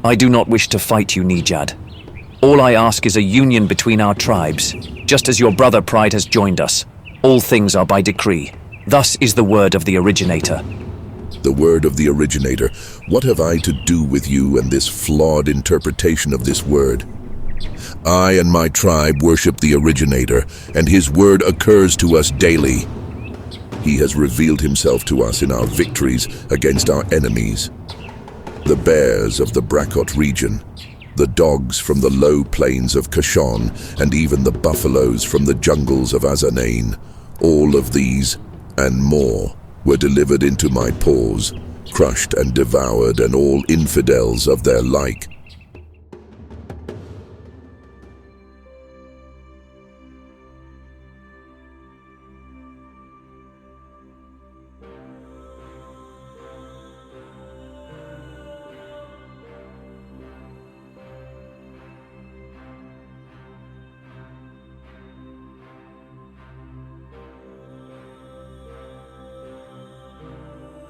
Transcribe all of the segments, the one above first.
I do not wish to fight you, Nijad. All I ask is a union between our tribes, just as your brother Pride has joined us. All things are by decree. Thus is the word of the originator. The word of the originator. What have I to do with you and this flawed interpretation of this word? I and my tribe worship the originator, and his word occurs to us daily. He has revealed himself to us in our victories against our enemies. The bears of the Brakot region, the dogs from the low plains of Kashan, and even the buffaloes from the jungles of Azanain. All of these, and more, were delivered into my paws, crushed and devoured, and all infidels of their like.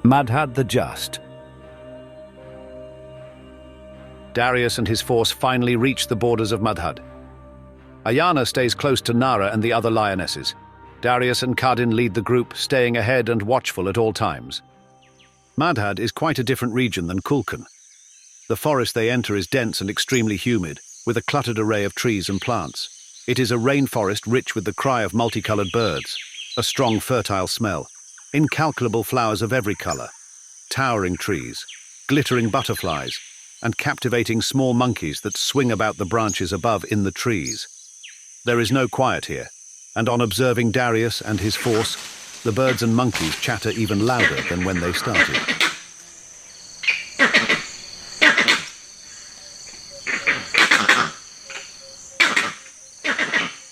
Madhad the Just. Darius and his force finally reach the borders of Madhad. Ayana stays close to Nara and the other lionesses. Darius and Kadin lead the group, staying ahead and watchful at all times. Madhad is quite a different region than Kulkan. The forest they enter is dense and extremely humid, with a cluttered array of trees and plants. It is a rainforest rich with the cry of multicolored birds, a strong fertile smell, incalculable flowers of every color, towering trees, glittering butterflies, and captivating small monkeys that swing about the branches above in the trees. There is no quiet here, and on observing Darius and his force, the birds and monkeys chatter even louder than when they started.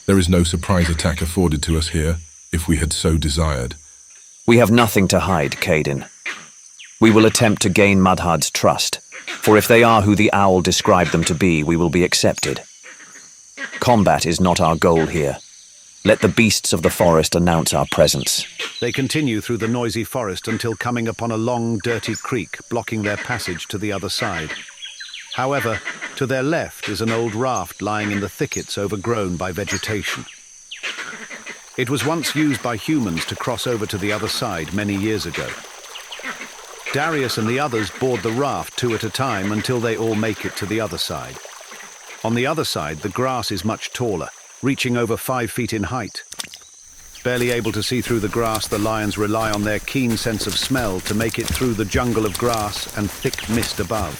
There is no surprise attack afforded to us here, if we had so desired. We have nothing to hide, Kadin. We will attempt to gain Madhad's trust, for if they are who the owl described them to be, we will be accepted. Combat is not our goal here. Let the beasts of the forest announce our presence. They continue through the noisy forest until coming upon a long, dirty creek blocking their passage to the other side. However, to their left is an old raft lying in the thickets overgrown by vegetation. It was once used by humans to cross over to the other side many years ago. Darius and the others board the raft two at a time until they all make it to the other side. On the other side, the grass is much taller, reaching over 5 feet in height. Barely able to see through the grass, the lions rely on their keen sense of smell to make it through the jungle of grass and thick mist above.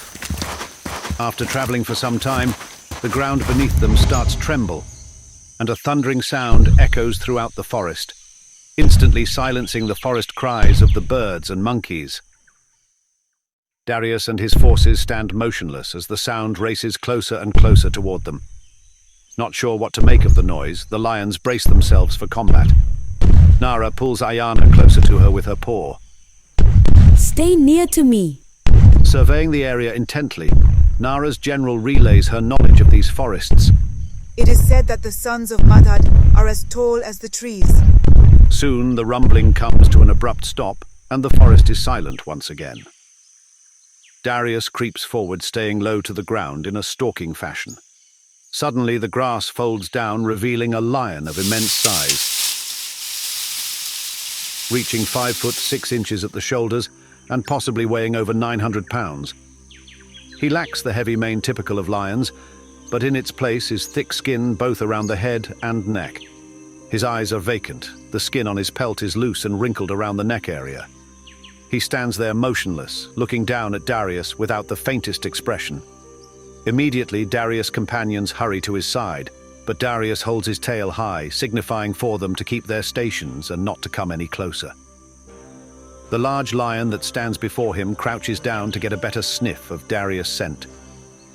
After traveling for some time, the ground beneath them starts to tremble, and a thundering sound echoes throughout the forest, instantly silencing the forest cries of the birds and monkeys. Darius and his forces stand motionless as the sound races closer and closer toward them. Not sure what to make of the noise, the lions brace themselves for combat. Nara pulls Ayana closer to her with her paw. Stay near to me. Surveying the area intently, Nara's general relays her knowledge of these forests. It is said that the sons of Madhad are as tall as the trees. Soon the rumbling comes to an abrupt stop, and the forest is silent once again. Darius creeps forward, staying low to the ground in a stalking fashion. Suddenly the grass folds down, revealing a lion of immense size. Reaching 5 foot 6 inches at the shoulders and possibly weighing over 900 pounds. He lacks the heavy mane typical of lions, but in its place is thick skin both around the head and neck. His eyes are vacant, the skin on his pelt is loose and wrinkled around the neck area. He stands there motionless, looking down at Darius without the faintest expression. Immediately, Darius' companions hurry to his side, but Darius holds his tail high, signifying for them to keep their stations and not to come any closer. The large lion that stands before him crouches down to get a better sniff of Darius' scent.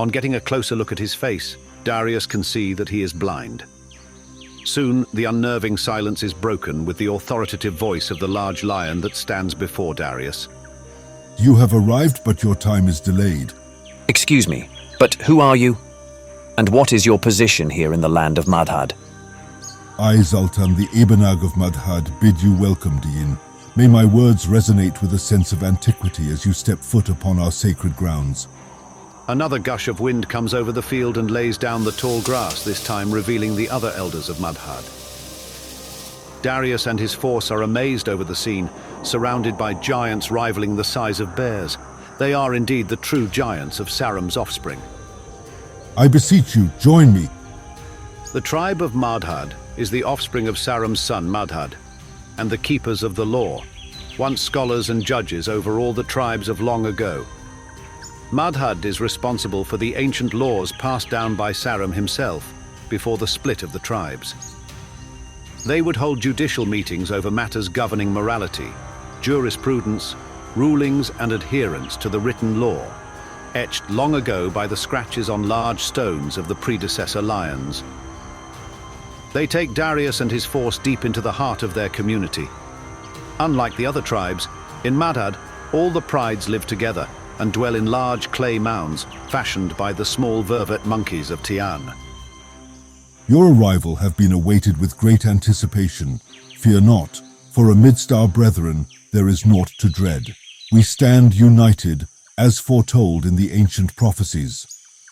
On getting a closer look at his face, Darius can see that he is blind. Soon, the unnerving silence is broken with the authoritative voice of the large lion that stands before Darius. You have arrived, but your time is delayed. Excuse me, but who are you? And what is your position here in the land of Madhad? I, Zaltan, the Ebenag of Madhad, bid you welcome, Diin. May my words resonate with a sense of antiquity as you step foot upon our sacred grounds. Another gush of wind comes over the field and lays down the tall grass, this time revealing the other elders of Mudhud. Darius and his force are amazed over the scene, surrounded by giants rivaling the size of bears. They are indeed the true giants of Saram's offspring. I beseech you, join me. The tribe of Mudhud is the offspring of Saram's son Mudhud, and the keepers of the law, once scholars and judges over all the tribes of long ago. Mudhud is responsible for the ancient laws passed down by Saram himself before the split of the tribes. They would hold judicial meetings over matters governing morality, jurisprudence, rulings and adherence to the written law, etched long ago by the scratches on large stones of the predecessor lions. They take Darius and his force deep into the heart of their community. Unlike the other tribes, in Mudhud, all the prides live together and dwell in large clay mounds fashioned by the small vervet monkeys of Tian. Your arrival have been awaited with great anticipation. Fear not, for amidst our brethren there is naught to dread. We stand united, as foretold in the ancient prophecies.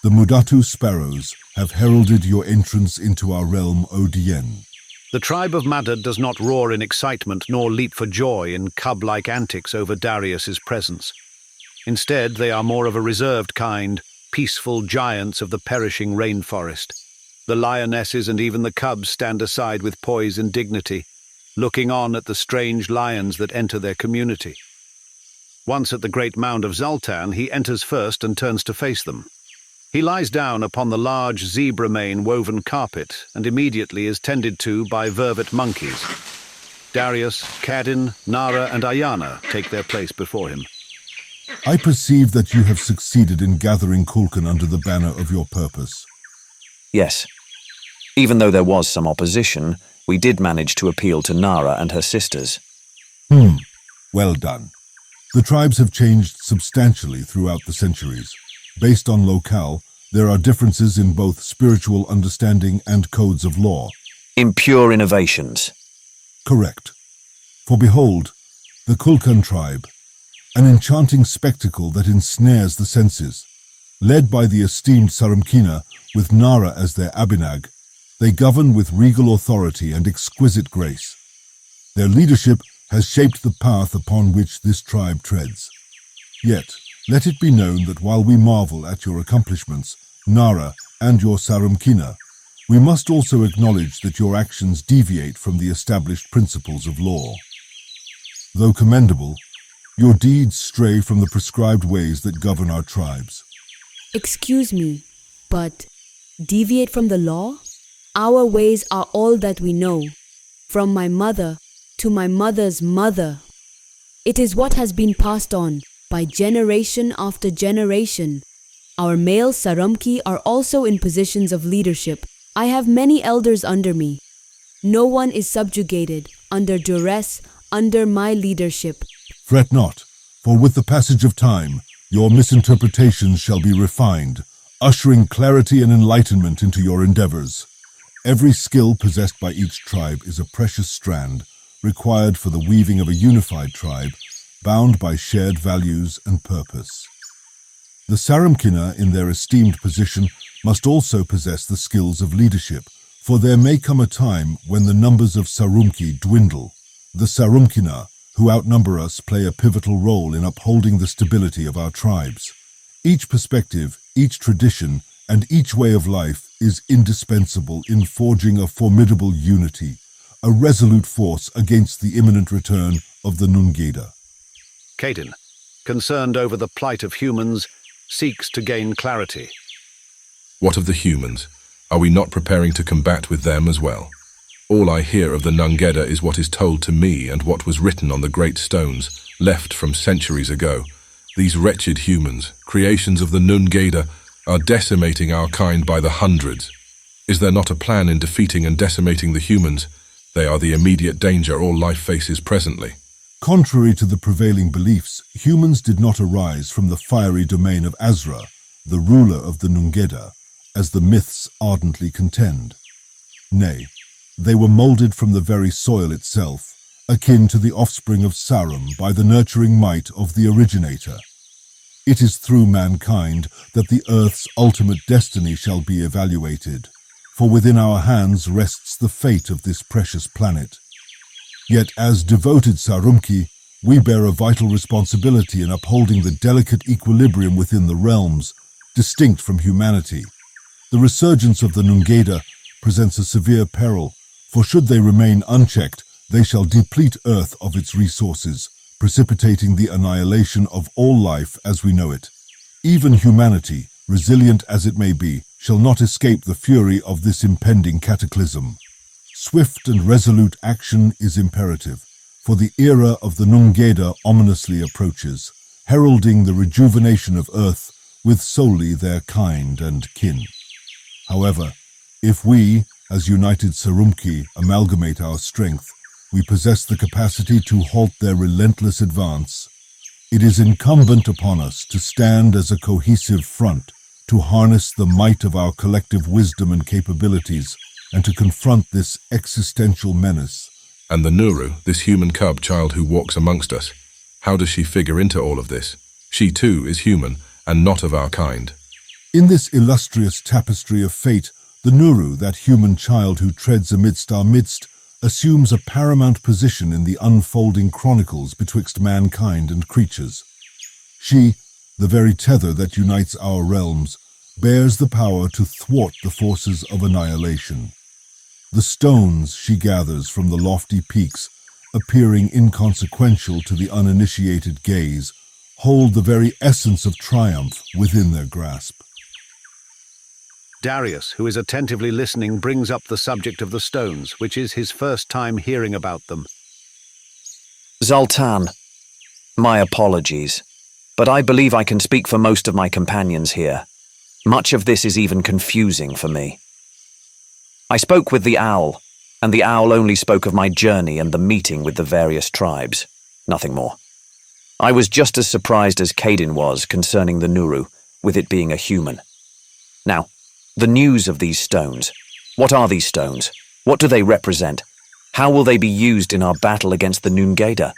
The Mudatu sparrows have heralded your entrance into our realm, O Dien. The tribe of Mudhud does not roar in excitement nor leap for joy in cub-like antics over Darius's presence. Instead, they are more of a reserved kind, peaceful giants of the perishing rainforest. The lionesses and even the cubs stand aside with poise and dignity, looking on at the strange lions that enter their community. Once at the great mound of Zoltan, he enters first and turns to face them. He lies down upon the large zebra mane woven carpet and immediately is tended to by vervet monkeys. Darius, Kadin, Nara and Ayana take their place before him. I perceive that you have succeeded in gathering Kulkan under the banner of your purpose. Yes. Even though there was some opposition, we did manage to appeal to Nara and her sisters. Well done. The tribes have changed substantially throughout the centuries. Based on locale, there are differences in both spiritual understanding and codes of law. Impure innovations. Correct. For behold, the Kulkan tribe, an enchanting spectacle that ensnares the senses. Led by the esteemed Saramkina, with Nara as their Abinag, they govern with regal authority and exquisite grace. Their leadership has shaped the path upon which this tribe treads. Yet, let it be known that while we marvel at your accomplishments, Nara and your Saramkina, we must also acknowledge that your actions deviate from the established principles of law. Though commendable, your deeds stray from the prescribed ways that govern our tribes. Excuse me, but deviate from the law? Our ways are all that we know, from my mother to my mother's mother. It is what has been passed on by generation after generation. Our male Saramki are also in positions of leadership. I have many elders under me. No one is subjugated, under duress, under my leadership. Fret not, for with the passage of time, your misinterpretations shall be refined, ushering clarity and enlightenment into your endeavors. Every skill possessed by each tribe is a precious strand, required for the weaving of a unified tribe, bound by shared values and purpose. The Saramkina, in their esteemed position, must also possess the skills of leadership, for there may come a time when the numbers of Sarumki dwindle. The Sarumkina, who outnumber us, play a pivotal role in upholding the stability of our tribes. Each perspective, each tradition, and each way of life is indispensable in forging a formidable unity, a resolute force against the imminent return of the Nungeda. Kadin, concerned over the plight of humans, seeks to gain clarity. What of the humans? Are we not preparing to combat with them as well? All I hear of the Nungeda is what is told to me and what was written on the great stones, left from centuries ago. These wretched humans, creations of the Nungeda, are decimating our kind by the hundreds. Is there not a plan in defeating and decimating the humans? They are the immediate danger all life faces presently. Contrary to the prevailing beliefs, humans did not arise from the fiery domain of Azra, the ruler of the Nungeda, as the myths ardently contend. Nay, they were molded from the very soil itself, akin to the offspring of Sarum by the nurturing might of the originator. It is through mankind that the Earth's ultimate destiny shall be evaluated, for within our hands rests the fate of this precious planet. Yet as devoted Sarumki, we bear a vital responsibility in upholding the delicate equilibrium within the realms, distinct from humanity. The resurgence of the Nungeda presents a severe peril, for should they remain unchecked, they shall deplete Earth of its resources, precipitating the annihilation of all life as we know it. Even humanity, resilient as it may be, shall not escape the fury of this impending cataclysm. Swift and resolute action is imperative, for the era of the Nungeda ominously approaches, heralding the rejuvenation of Earth with solely their kind and kin. However, if we, as united Sarumki, amalgamate our strength, we possess the capacity to halt their relentless advance. It is incumbent upon us to stand as a cohesive front, to harness the might of our collective wisdom and capabilities, and to confront this existential menace. And the Nuru, this human cub child who walks amongst us, how does she figure into all of this? She too is human, and not of our kind. In this illustrious tapestry of fate, the Nuru, that human child who treads amidst our midst, assumes a paramount position in the unfolding chronicles betwixt mankind and creatures. She, the very tether that unites our realms, bears the power to thwart the forces of annihilation. The stones she gathers from the lofty peaks, appearing inconsequential to the uninitiated gaze, hold the very essence of triumph within their grasp. Darius, who is attentively listening, brings up the subject of the stones, which is his first time hearing about them. Zoltan, my apologies, but I believe I can speak for most of my companions here. Much of this is even confusing for me. I spoke with the owl, and the owl only spoke of my journey and the meeting with the various tribes, nothing more. I was just as surprised as Caden was concerning the Nuru, with it being a human. Now, the news of these stones. What are these stones? What do they represent? How will they be used in our battle against the Nungeda?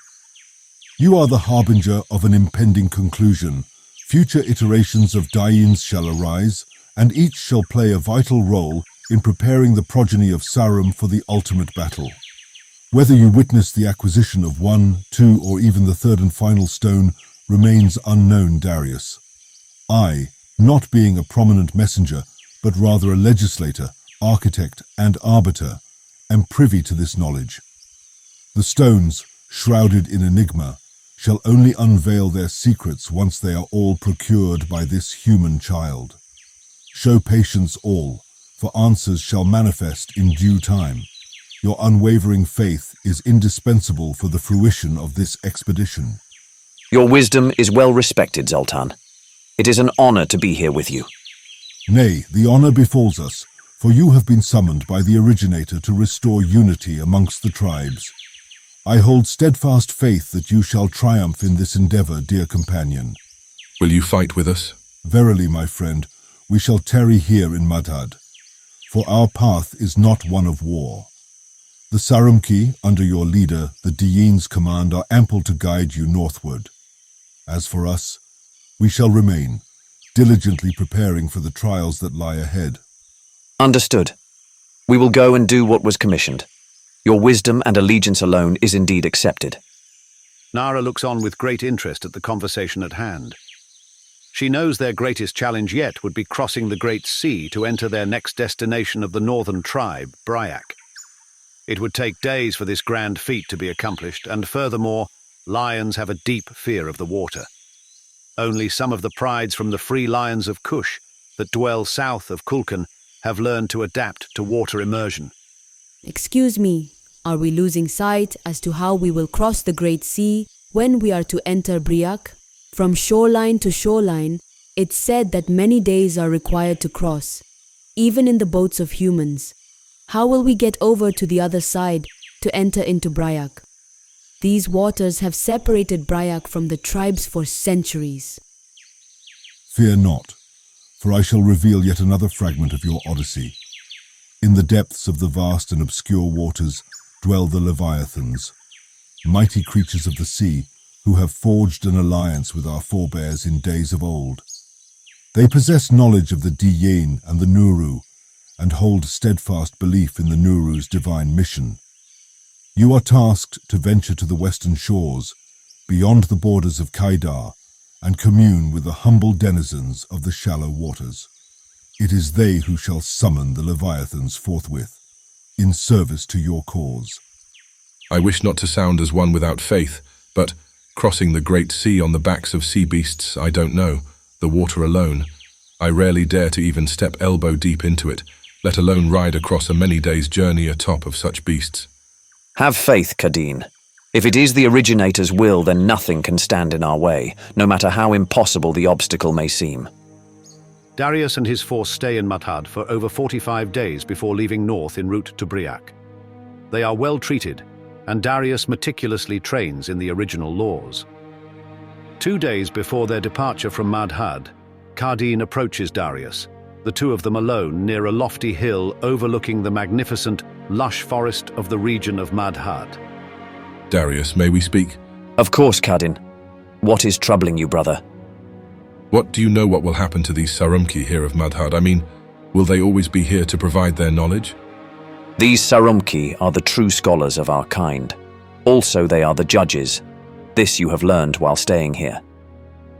You are the harbinger of an impending conclusion. Future iterations of Daeins shall arise, and each shall play a vital role in preparing the progeny of Sarum for the ultimate battle. Whether you witness the acquisition of one, two, or even the third and final stone remains unknown, Darius. I, not being a prominent messenger, but rather a legislator, architect, and arbiter, am privy to this knowledge. The stones, shrouded in enigma, shall only unveil their secrets once they are all procured by this human child. Show patience all, for answers shall manifest in due time. Your unwavering faith is indispensable for the fruition of this expedition. Your wisdom is well respected, Zoltan. It is an honor to be here with you. Nay, the honor befalls us, for you have been summoned by the originator to restore unity amongst the tribes. I hold steadfast faith that you shall triumph in this endeavor, dear companion. Will you fight with us? Verily, my friend, we shall tarry here in Madhad, for our path is not one of war. The Sarumki, under your leader, the Diin's command, are ample to guide you northward. As for us, we shall remain, diligently preparing for the trials that lie ahead. Understood. We will go and do what was commissioned. Your wisdom and allegiance alone is indeed accepted. Nara looks on with great interest at the conversation at hand. She knows their greatest challenge yet would be crossing the Great Sea to enter their next destination of the northern tribe, Bryak. It would take days for this grand feat to be accomplished, and furthermore, lions have a deep fear of the water. Only some of the prides from the free lions of Kush that dwell south of Kulkan have learned to adapt to water immersion. Excuse me, are we losing sight as to how we will cross the Great Sea when we are to enter Bryak? From shoreline to shoreline, it's said that many days are required to cross, even in the boats of humans. How will we get over to the other side to enter into Bryak? These waters have separated Bryak from the tribes for centuries. Fear not, for I shall reveal yet another fragment of your odyssey. In the depths of the vast and obscure waters dwell the Leviathans, mighty creatures of the sea who have forged an alliance with our forebears in days of old. They possess knowledge of the Diyin and the Nuru, and hold steadfast belief in the Nuru's divine mission. You are tasked to venture to the western shores, beyond the borders of Kaidar, and commune with the humble denizens of the shallow waters. It is they who shall summon the Leviathans forthwith, in service to your cause. I wish not to sound as one without faith, but crossing the great sea on the backs of sea beasts I don't know, the water alone, I rarely dare to even step elbow deep into it, let alone ride across a many days' journey atop of such beasts. Have faith, Kadeen. If it is the originator's will, then nothing can stand in our way, no matter how impossible the obstacle may seem. Darius and his force stay in Madhad for over 45 days before leaving north en route to Briac. They are well treated, and Darius meticulously trains in the original laws. 2 days before their departure from Madhad, Kadeen approaches Darius, the two of them alone near a lofty hill overlooking the magnificent, lush forest of the region of Madhad. Darius, may we speak? Of course, Kadeen. What is troubling you, brother? What do you know what will happen to these Sarumki here of Madhad? I mean, will they always be here to provide their knowledge? These Sarumki are the true scholars of our kind. Also, they are the judges. This you have learned while staying here.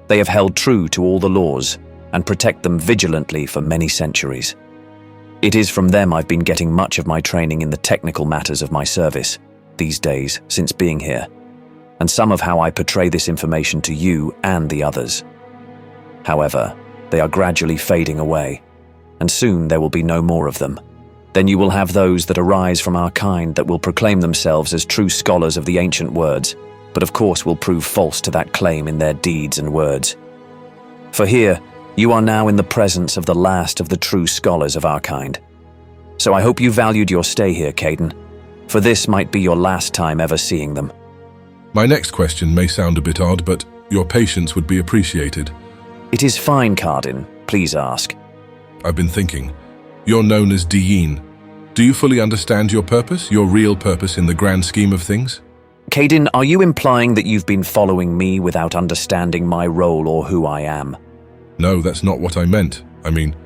They have held true to all the laws and protect them vigilantly for many centuries. It is from them I've been getting much of my training in the technical matters of my service these days since being here, and some of how I portray this information to you and the others. However, they are gradually fading away, and soon there will be no more of them. Then you will have those that arise from our kind that will proclaim themselves as true scholars of the ancient words, but of course will prove false to that claim in their deeds and words. For here, you are now in the presence of the last of the true scholars of our kind. So I hope you valued your stay here, Kadeen, for this might be your last time ever seeing them. My next question may sound a bit odd, but your patience would be appreciated. It is fine, Kadeen. Please ask. I've been thinking. You're known as Diyin. Do you fully understand your purpose, your real purpose in the grand scheme of things? Kadeen, are you implying that you've been following me without understanding my role or who I am? No, that's not what I meant. I mean...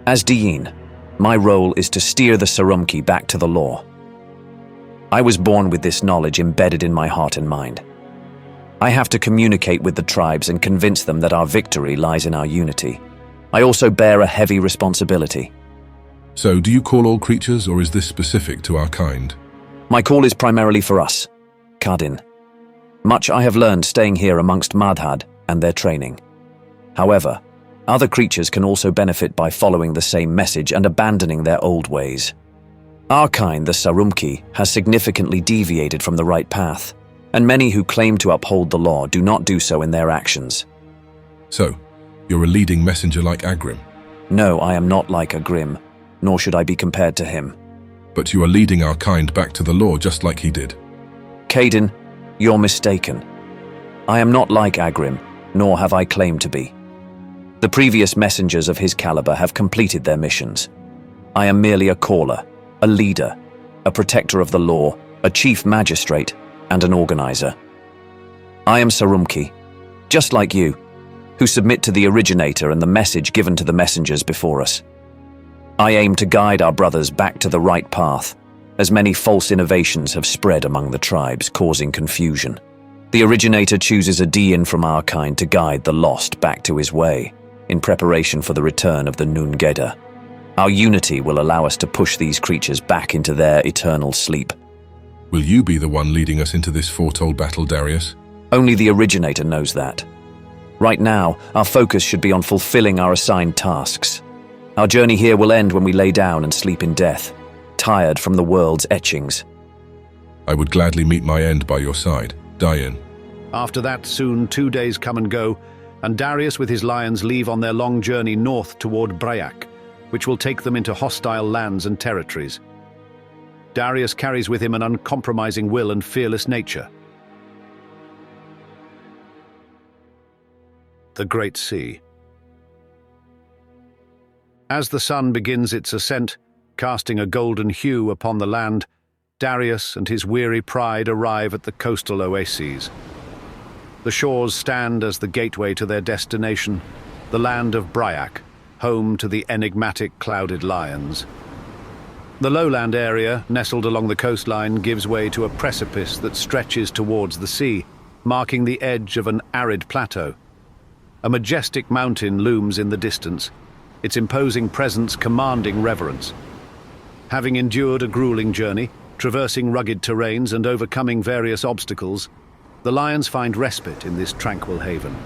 As Diyin, my role is to steer the Sarumki back to the law. I was born with this knowledge embedded in my heart and mind. I have to communicate with the tribes and convince them that our victory lies in our unity. I also bear a heavy responsibility. So, do you call all creatures, or is this specific to our kind? My call is primarily for us, Kadeen. Much I have learned staying here amongst Madhad and their training. However, other creatures can also benefit by following the same message and abandoning their old ways. Our kind, the Sarumki, has significantly deviated from the right path, and many who claim to uphold the law do not do so in their actions. So, you're a leading messenger like Agrim? No, I am not like Agrim, nor should I be compared to him. But you are leading our kind back to the law just like he did. Kadeen, you're mistaken. I am not like Agrim, nor have I claimed to be. The previous messengers of his caliber have completed their missions. I am merely a caller, a leader, a protector of the law, a chief magistrate, and an organizer. I am Sarumki, just like you, who submit to the originator and the message given to the messengers before us. I aim to guide our brothers back to the right path, as many false innovations have spread among the tribes, causing confusion. The originator chooses a Diyin from our kind to guide the lost back to his way, in preparation for the return of the Nungeda. Our unity will allow us to push these creatures back into their eternal sleep. Will you be the one leading us into this foretold battle, Darius? Only the originator knows that. Right now, our focus should be on fulfilling our assigned tasks. Our journey here will end when we lay down and sleep in death, tired from the world's etchings. I would gladly meet my end by your side, Diyin. After that, soon 2 days come and go, and Darius with his lions leave on their long journey north toward Briac, which will take them into hostile lands and territories. Darius carries with him an uncompromising will and fearless nature. The Great Sea. As the sun begins its ascent, casting a golden hue upon the land, Darius and his weary pride arrive at the coastal oases. The shores stand as the gateway to their destination, the land of Bryak, home to the enigmatic clouded lions. The lowland area, nestled along the coastline, gives way to a precipice that stretches towards the sea, marking the edge of an arid plateau. A majestic mountain looms in the distance, its imposing presence commanding reverence. Having endured a grueling journey, traversing rugged terrains and overcoming various obstacles, the lions find respite in this tranquil haven.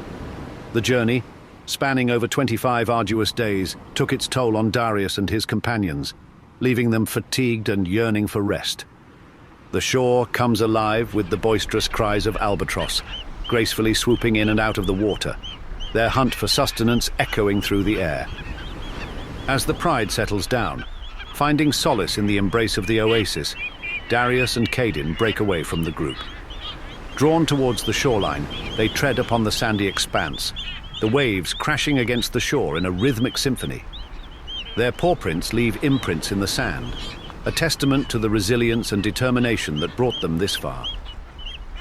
The journey, spanning over 25 arduous days, took its toll on Darius and his companions, leaving them fatigued and yearning for rest. The shore comes alive with the boisterous cries of albatross, gracefully swooping in and out of the water, their hunt for sustenance echoing through the air. As the pride settles down, finding solace in the embrace of the oasis, Darius and Caden break away from the group. Drawn towards the shoreline, they tread upon the sandy expanse, the waves crashing against the shore in a rhythmic symphony. Their paw prints leave imprints in the sand, a testament to the resilience and determination that brought them this far.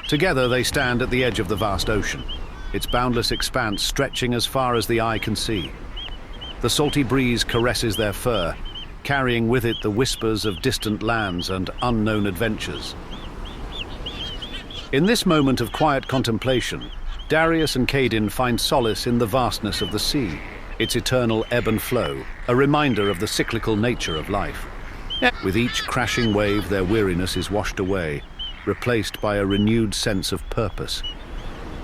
Together they stand at the edge of the vast ocean, its boundless expanse stretching as far as the eye can see. The salty breeze caresses their fur, carrying with it the whispers of distant lands and unknown adventures. In this moment of quiet contemplation, Darius and Caden find solace in the vastness of the sea, its eternal ebb and flow, a reminder of the cyclical nature of life. With each crashing wave, their weariness is washed away, replaced by a renewed sense of purpose.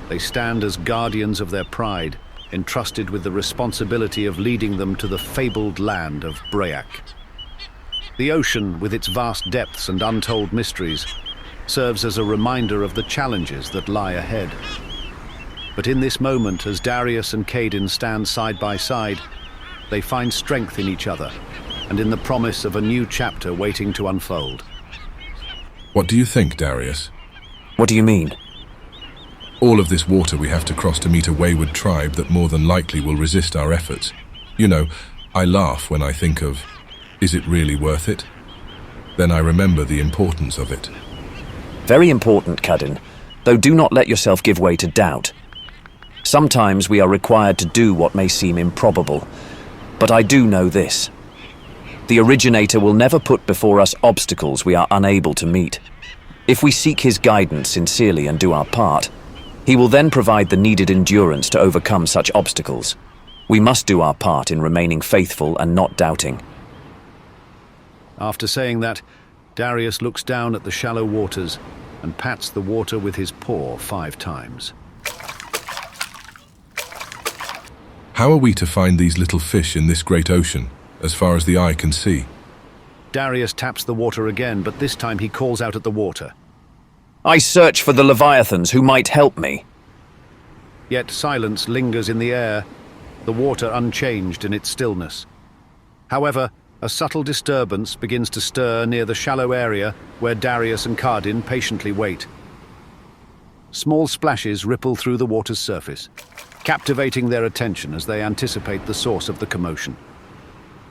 They stand as guardians of their pride, entrusted with the responsibility of leading them to the fabled land of Bryak. The ocean, with its vast depths and untold mysteries, serves as a reminder of the challenges that lie ahead. But in this moment, as Darius and Caden stand side by side, they find strength in each other and in the promise of a new chapter waiting to unfold. What do you think, Darius? What do you mean? All of this water we have to cross to meet a wayward tribe that more than likely will resist our efforts. You know, I laugh when I think of, is it really worth it? Then I remember the importance of it. Very important, Caden, though do not let yourself give way to doubt. Sometimes we are required to do what may seem improbable, but I do know this. The originator will never put before us obstacles we are unable to meet. If we seek his guidance sincerely and do our part, he will then provide the needed endurance to overcome such obstacles. We must do our part in remaining faithful and not doubting. After saying that, Darius looks down at the shallow waters and pats the water with his paw 5 times. How are we to find these little fish in this great ocean, as far as the eye can see? Darius taps the water again, but this time he calls out at the water. I search for the Leviathans who might help me. Yet silence lingers in the air, the water unchanged in its stillness. However, a subtle disturbance begins to stir near the shallow area where Darius and Caden patiently wait. Small splashes ripple through the water's surface, captivating their attention as they anticipate the source of the commotion.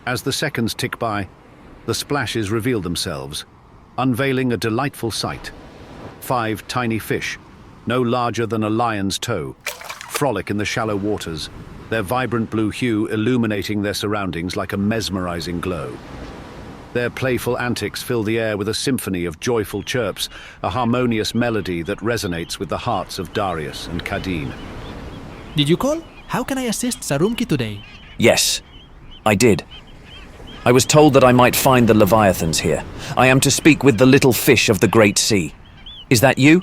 As the seconds tick by, the splashes reveal themselves, unveiling a delightful sight. 5 tiny fish, no larger than a lion's toe, frolic in the shallow waters, their vibrant blue hue illuminating their surroundings like a mesmerizing glow. Their playful antics fill the air with a symphony of joyful chirps, a harmonious melody that resonates with the hearts of Darius and Caden. Did you call? How can I assist Sarumki today? Yes, I did. I was told that I might find the Leviathans here. I am to speak with the little fish of the great sea. Is that you?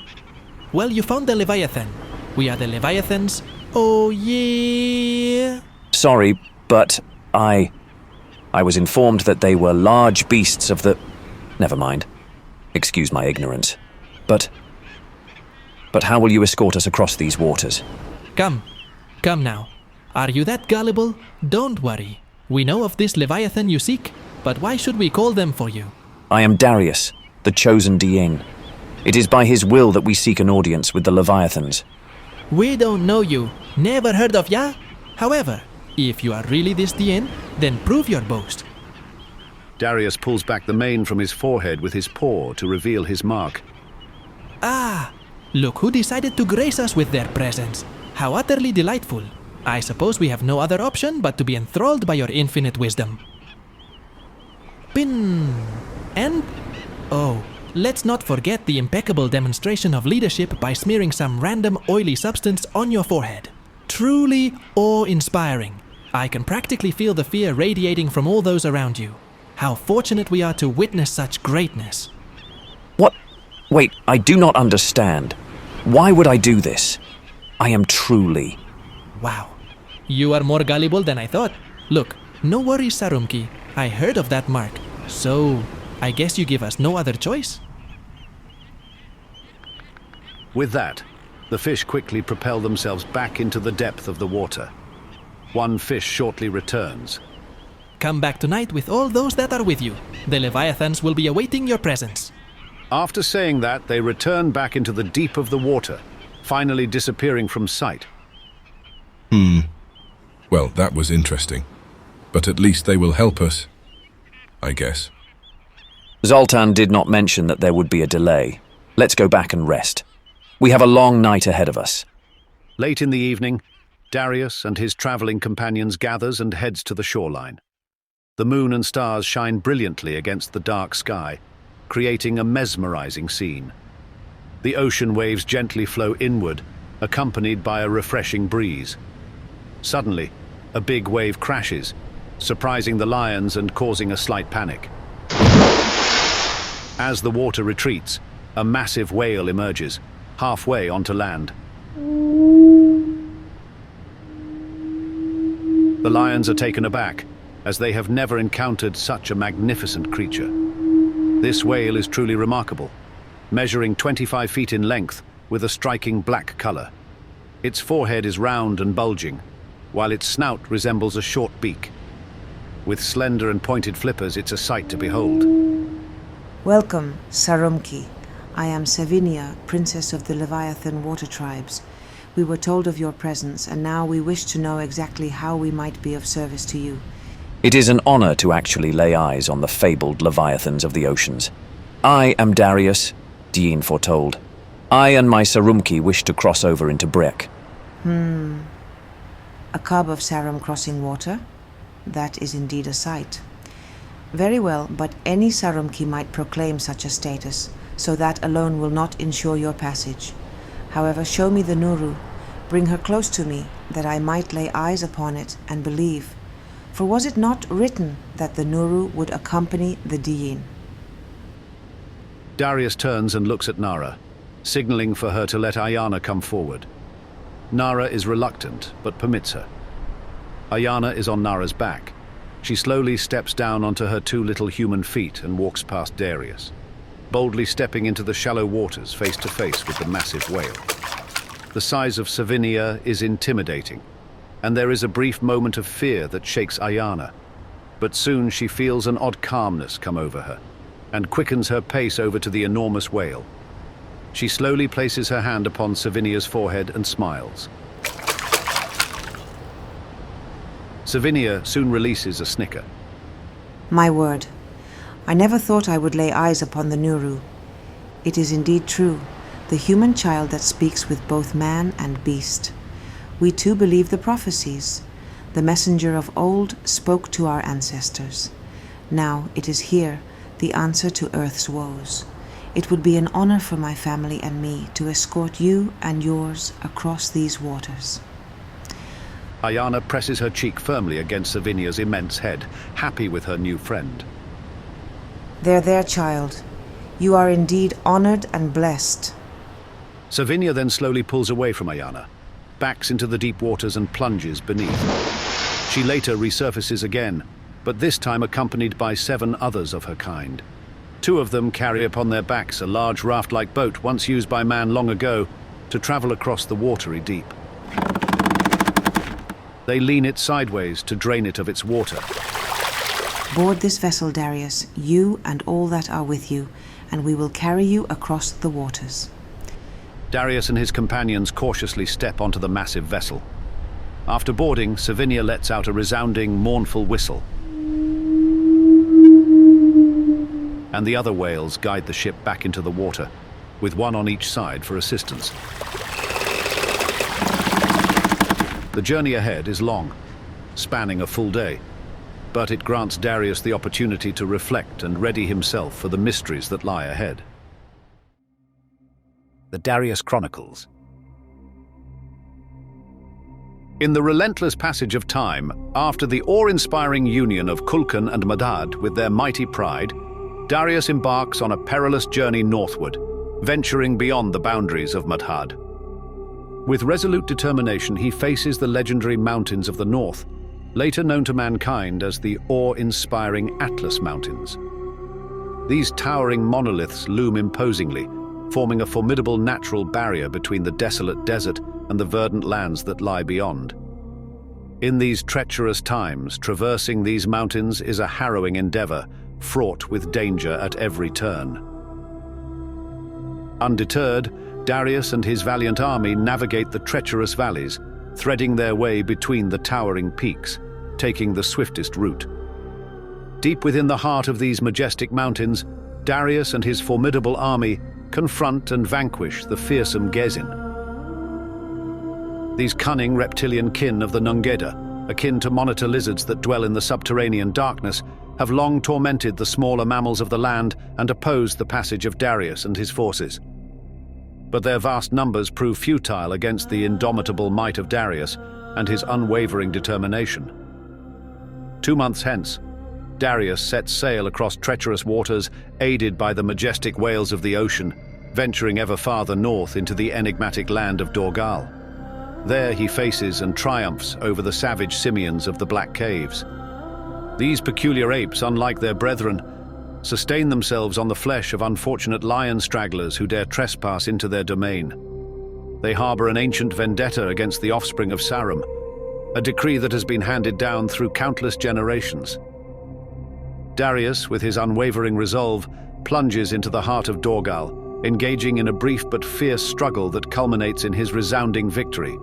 Well, you found the Leviathan. We are the Leviathans. Oh, yeah. Sorry, but I was informed that they were large beasts of the... Never mind. Excuse my ignorance. But how will you escort us across these waters? Come now. Are you that gullible? Don't worry. We know of this Leviathan you seek, but why should we call them for you? I am Darius, the chosen Diin. It is by his will that we seek an audience with the Leviathans. We don't know you. Never heard of ya? However, if you are really this Diin, then prove your boast. Darius pulls back the mane from his forehead with his paw to reveal his mark. Ah, Look who decided to grace us with their presence. How utterly delightful. I suppose we have no other option but to be enthralled by your infinite wisdom. And oh, let's not forget the impeccable demonstration of leadership by smearing some random oily substance on your forehead. Truly awe-inspiring. I can practically feel the fear radiating from all those around you. How fortunate we are to witness such greatness. What? Wait, I do not understand. Why would I do this? I am truly... Wow. You are more gullible than I thought. Look, no worries, Sarumki. I heard of that mark. So, I guess you give us no other choice? With that, the fish quickly propel themselves back into the depth of the water. One fish shortly returns. Come back tonight with all those that are with you. The Leviathans will be awaiting your presence. After saying that, they return back into the deep of the water, finally disappearing from sight. Well, that was interesting. But at least they will help us, I guess. Zoltan did not mention that there would be a delay. Let's go back and rest. We have a long night ahead of us. Late in the evening, Darius and his traveling companions gathers and heads to the shoreline. The moon and stars shine brilliantly against the dark sky, creating a mesmerizing scene. The ocean waves gently flow inward, accompanied by a refreshing breeze. Suddenly, a big wave crashes, surprising the lions and causing a slight panic. As the water retreats, a massive whale emerges, halfway onto land. The lions are taken aback, as they have never encountered such a magnificent creature. This whale is truly remarkable, measuring 25 feet in length with a striking black color. Its forehead is round and bulging, while its snout resembles a short beak. With slender and pointed flippers, it's a sight to behold. Welcome, Sarumki. I am Savinia, Princess of the Leviathan Water Tribes. We were told of your presence, and now we wish to know exactly how we might be of service to you. It is an honor to actually lay eyes on the fabled Leviathans of the oceans. I am Darius, Dean foretold. I and my Sarumki wish to cross over into Brick. A cub of Sarum crossing water? That is indeed a sight. Very well, but any Sarumki might proclaim such a status, so that alone will not ensure your passage. However, show me the Nuru. Bring her close to me, that I might lay eyes upon it and believe. For was it not written that the Nuru would accompany the Diin? Darius turns and looks at Nara, signaling for her to let Ayana come forward. Nara is reluctant, but permits her. Ayana is on Nara's back. She slowly steps down onto her two little human feet and walks past Darius, boldly stepping into the shallow waters face to face with the massive whale. The size of Savinia is intimidating, and there is a brief moment of fear that shakes Ayana. But soon she feels an odd calmness come over her, and quickens her pace over to the enormous whale. She slowly places her hand upon Savinia's forehead and smiles. Savinia soon releases a snicker. My word, I never thought I would lay eyes upon the Nuru. It is indeed true, the human child that speaks with both man and beast. We too believe the prophecies. The messenger of old spoke to our ancestors. Now it is here, the answer to Earth's woes. It would be an honor for my family and me to escort you and yours across these waters. Ayana presses her cheek firmly against Savinia's immense head, happy with her new friend. There, child. You are indeed honored and blessed. Savinia then slowly pulls away from Ayana, backs into the deep waters and plunges beneath. She later resurfaces again, but this time accompanied by 7 others of her kind. 2 of them carry upon their backs a large raft-like boat once used by man long ago to travel across the watery deep. They lean it sideways to drain it of its water. Board this vessel, Darius, you and all that are with you, and we will carry you across the waters. Darius and his companions cautiously step onto the massive vessel. After boarding, Savinia lets out a resounding, mournful whistle. And the other whales guide the ship back into the water, with one on each side for assistance. The journey ahead is long, spanning a full day, but it grants Darius the opportunity to reflect and ready himself for the mysteries that lie ahead. The Darius Chronicles. In the relentless passage of time, after the awe-inspiring union of Kulkan and Madhad with their mighty pride, Darius embarks on a perilous journey northward, venturing beyond the boundaries of Madhad. With resolute determination, he faces the legendary mountains of the north, later known to mankind as the awe-inspiring Atlas Mountains. These towering monoliths loom imposingly, forming a formidable natural barrier between the desolate desert and the verdant lands that lie beyond. In these treacherous times, traversing these mountains is a harrowing endeavor, fraught with danger at every turn. Undeterred, Darius and his valiant army navigate the treacherous valleys, threading their way between the towering peaks, taking the swiftest route. Deep within the heart of these majestic mountains, Darius and his formidable army confront and vanquish the fearsome Gezin. These cunning reptilian kin of the Nungeda, akin to monitor lizards that dwell in the subterranean darkness, have long tormented the smaller mammals of the land and opposed the passage of Darius and his forces. But their vast numbers prove futile against the indomitable might of Darius and his unwavering determination. 2 months hence, Darius sets sail across treacherous waters, aided by the majestic whales of the ocean, venturing ever farther north into the enigmatic land of Dorgal. There he faces and triumphs over the savage simians of the Black Caves. These peculiar apes, unlike their brethren, sustain themselves on the flesh of unfortunate lion stragglers who dare trespass into their domain. They harbor an ancient vendetta against the offspring of Sarum, a decree that has been handed down through countless generations. Darius, with his unwavering resolve, plunges into the heart of Dorgal, engaging in a brief but fierce struggle that culminates in his resounding victory.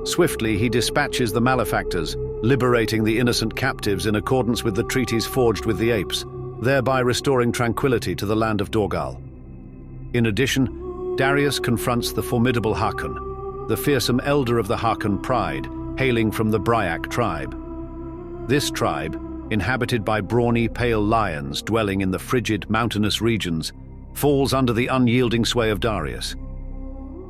Swiftly, he dispatches the malefactors, liberating the innocent captives in accordance with the treaties forged with the apes, thereby restoring tranquility to the land of Dorgal. In addition, Darius confronts the formidable Haakon, the fearsome elder of the Haakon pride, hailing from the Bryak tribe. This tribe, inhabited by brawny, pale lions dwelling in the frigid, mountainous regions, falls under the unyielding sway of Darius.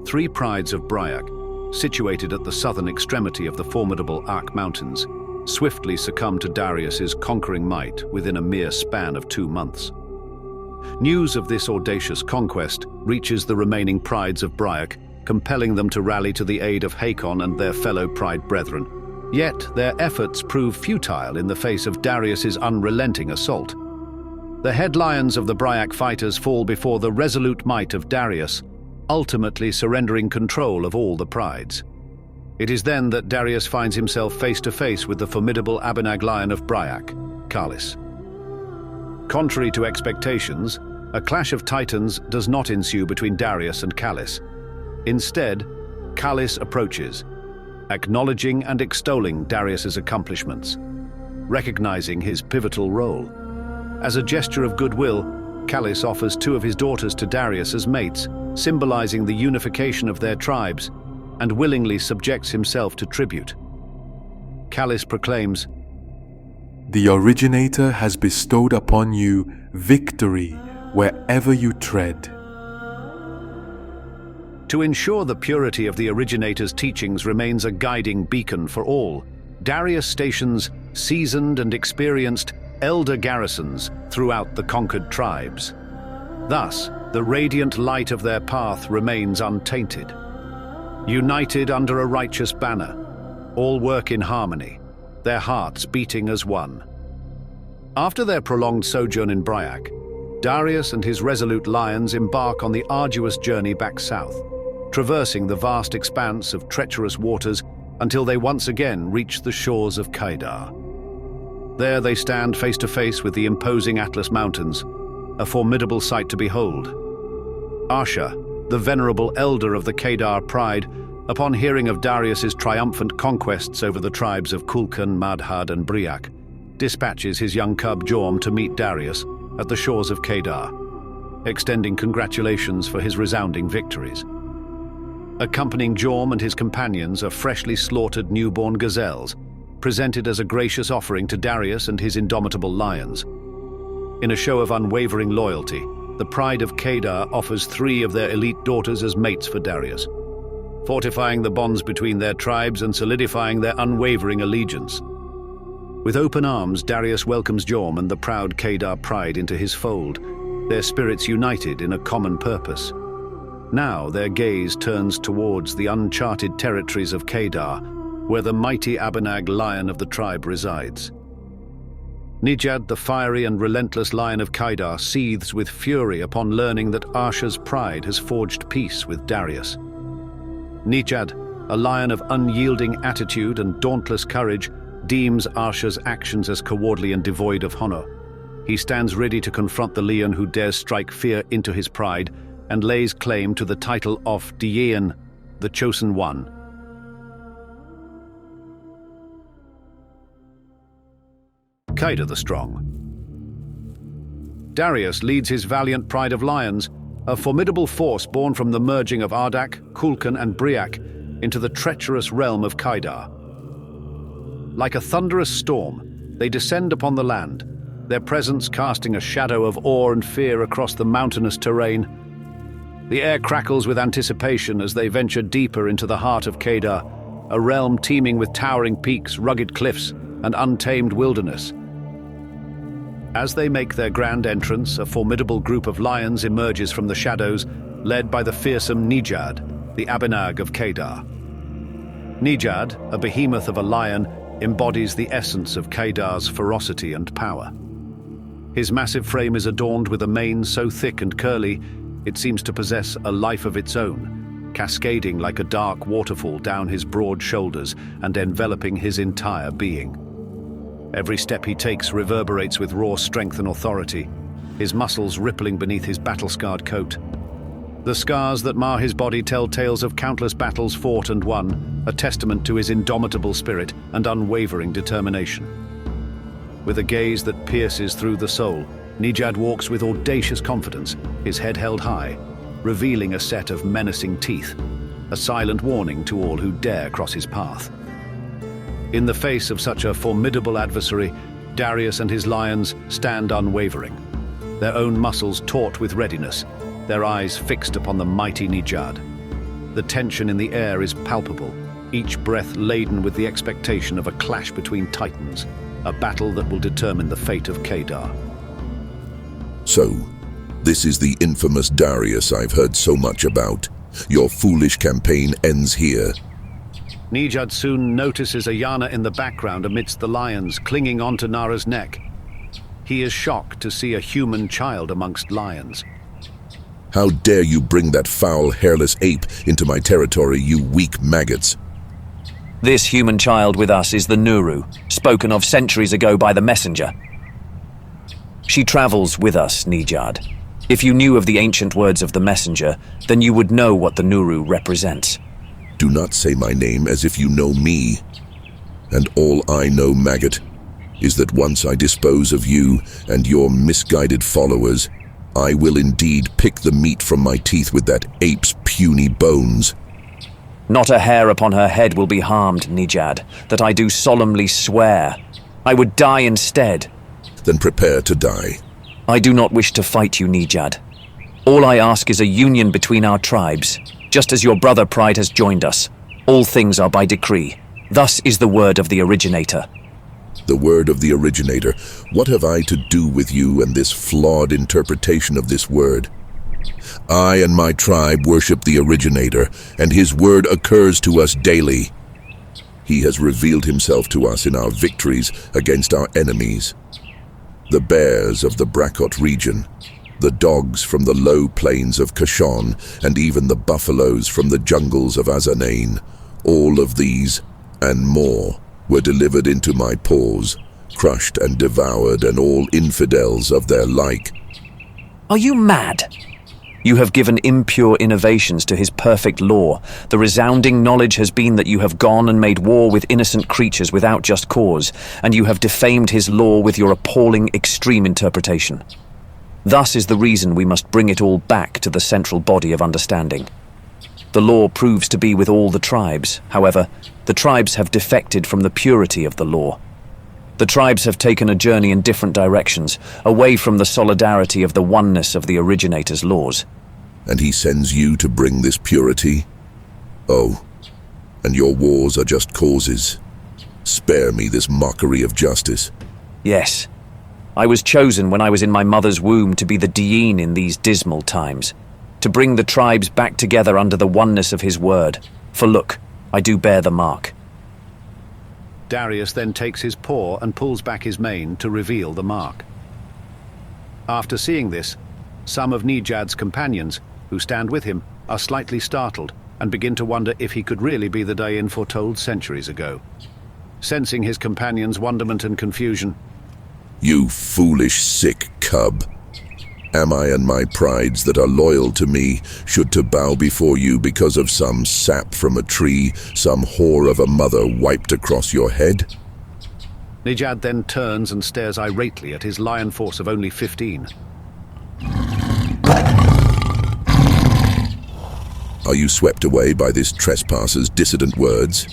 3 prides of Bryak, situated at the southern extremity of the formidable Arc Mountains, swiftly succumb to Darius's conquering might within a mere span of 2 months. News of this audacious conquest reaches the remaining prides of Bryak, compelling them to rally to the aid of Hakon and their fellow pride brethren. Yet their efforts prove futile in the face of Darius's unrelenting assault. The head lions of the Bryak fighters fall before the resolute might of Darius, ultimately surrendering control of all the prides. It is then that Darius finds himself face to face with the formidable Abinag lion of Bryak, Kalis. Contrary to expectations, a clash of titans does not ensue between Darius and Kalis. Instead, Kalis approaches, acknowledging and extolling Darius's accomplishments, recognizing his pivotal role. As a gesture of goodwill, Kalis offers 2 of his daughters to Darius as mates, symbolizing the unification of their tribes, and willingly subjects himself to tribute. Kalis proclaims, "The originator has bestowed upon you victory wherever you tread." To ensure the purity of the originator's teachings remains a guiding beacon for all, Darius stations seasoned and experienced elder garrisons throughout the conquered tribes. Thus, the radiant light of their path remains untainted. United under a righteous banner, all work in harmony, their hearts beating as one. After their prolonged sojourn in Bryak, Darius and his resolute lions embark on the arduous journey back south, traversing the vast expanse of treacherous waters until they once again reach the shores of Kaidar. There they stand face to face with the imposing Atlas Mountains, a formidable sight to behold. Asha, the venerable elder of the Kedar pride, upon hearing of Darius's triumphant conquests over the tribes of Kulkan, Madhad, and Bryak, dispatches his young cub Jorm to meet Darius at the shores of Kedar. extending congratulations for his resounding victories. Accompanying Jorm and his companions are freshly slaughtered newborn gazelles, presented as a gracious offering to Darius and his indomitable lions. In a show of unwavering loyalty, the Pride of Kedar offers 3 of their elite daughters as mates for Darius, fortifying the bonds between their tribes and solidifying their unwavering allegiance. With open arms, Darius welcomes Jorm and the proud Kedar pride into his fold, their spirits united in a common purpose. Now their gaze turns towards the uncharted territories of Kedar, where the mighty Abanag lion of the tribe resides. Nijad, the fiery and relentless lion of Kedar, seethes with fury upon learning that Arsha's pride has forged peace with Darius. Nijad, a lion of unyielding attitude and dauntless courage, deems Arsha's actions as cowardly and devoid of honor. He stands ready to confront the lion who dares strike fear into his pride and lays claim to the title of Diyan, the Chosen One. Kedar the Strong. Darius leads his valiant pride of lions, a formidable force born from the merging of Ardak, Kulkan and Briak, into the treacherous realm of Kedar. Like a thunderous storm, they descend upon the land, their presence casting a shadow of awe and fear across the mountainous terrain. The air crackles with anticipation as they venture deeper into the heart of Kedar, a realm teeming with towering peaks, rugged cliffs, and untamed wilderness. As they make their grand entrance, a formidable group of lions emerges from the shadows, led by the fearsome Nijad, the Abanag of Kedar. Nijad, a behemoth of a lion, embodies the essence of Kedar's ferocity and power. His massive frame is adorned with a mane so thick and curly, it seems to possess a life of its own, cascading like a dark waterfall down his broad shoulders and enveloping his entire being. Every step he takes reverberates with raw strength and authority, his muscles rippling beneath his battle-scarred coat. The scars that mar his body tell tales of countless battles fought and won, a testament to his indomitable spirit and unwavering determination. With a gaze that pierces through the soul, Nijad walks with audacious confidence, his head held high, revealing a set of menacing teeth, a silent warning to all who dare cross his path. In the face of such a formidable adversary, Darius and his lions stand unwavering, their own muscles taut with readiness, their eyes fixed upon the mighty Nijad. The tension in the air is palpable, each breath laden with the expectation of a clash between titans, a battle that will determine the fate of Kedar. So, this is the infamous Darius I've heard so much about. Your foolish campaign ends here. Nijad soon notices Ayana in the background amidst the lions, clinging onto Nara's neck. He is shocked to see a human child amongst lions. How dare you bring that foul, hairless ape into my territory, you weak maggots? This human child with us is the Nuru, spoken of centuries ago by the messenger. She travels with us, Nijad. If you knew of the ancient words of the messenger, then you would know what the Nuru represents. Do not say my name as if you know me. And all I know, maggot, is that once I dispose of you and your misguided followers, I will indeed pick the meat from my teeth with that ape's puny bones. Not a hair upon her head will be harmed, Nijad, that I do solemnly swear. I would die instead. Then prepare to die. I do not wish to fight you, Nijad. All I ask is a union between our tribes, just as your brother Pride has joined us. All things are by decree. Thus is the word of the originator. The word of the originator. What have I to do with you and this flawed interpretation of this word? I and my tribe worship the originator, and his word occurs to us daily. He has revealed himself to us in our victories against our enemies. The bears of the Brakot region, the dogs from the low plains of Kashan, and even the buffaloes from the jungles of Azanain, all of these, and more, were delivered into my paws, crushed and devoured, and all infidels of their like. Are you mad? You have given impure innovations to his perfect law. The resounding knowledge has been that you have gone and made war with innocent creatures without just cause, and you have defamed his law with your appalling extreme interpretation. Thus is the reason we must bring it all back to the central body of understanding. The law proves to be with all the tribes. However, the tribes have defected from the purity of the law. The tribes have taken a journey in different directions, away from the solidarity of the oneness of the originator's laws. And he sends you to bring this purity? Oh, and your wars are just causes. Spare me this mockery of justice. Yes. I was chosen when I was in my mother's womb to be the Dean in these dismal times, to bring the tribes back together under the oneness of his word. For look, I do bear the mark. Darius then takes his paw and pulls back his mane to reveal the mark. After seeing this, some of Nijad's companions, who stand with him, are slightly startled and begin to wonder if he could really be the Dain foretold centuries ago. Sensing his companions' wonderment and confusion, You foolish, sick cub. Am I and my prides that are loyal to me should to bow before you because of some sap from a tree, some whore of a mother wiped across your head? Nijad then turns and stares irately at his lion force of only 15. Are you swept away by this trespasser's dissident words?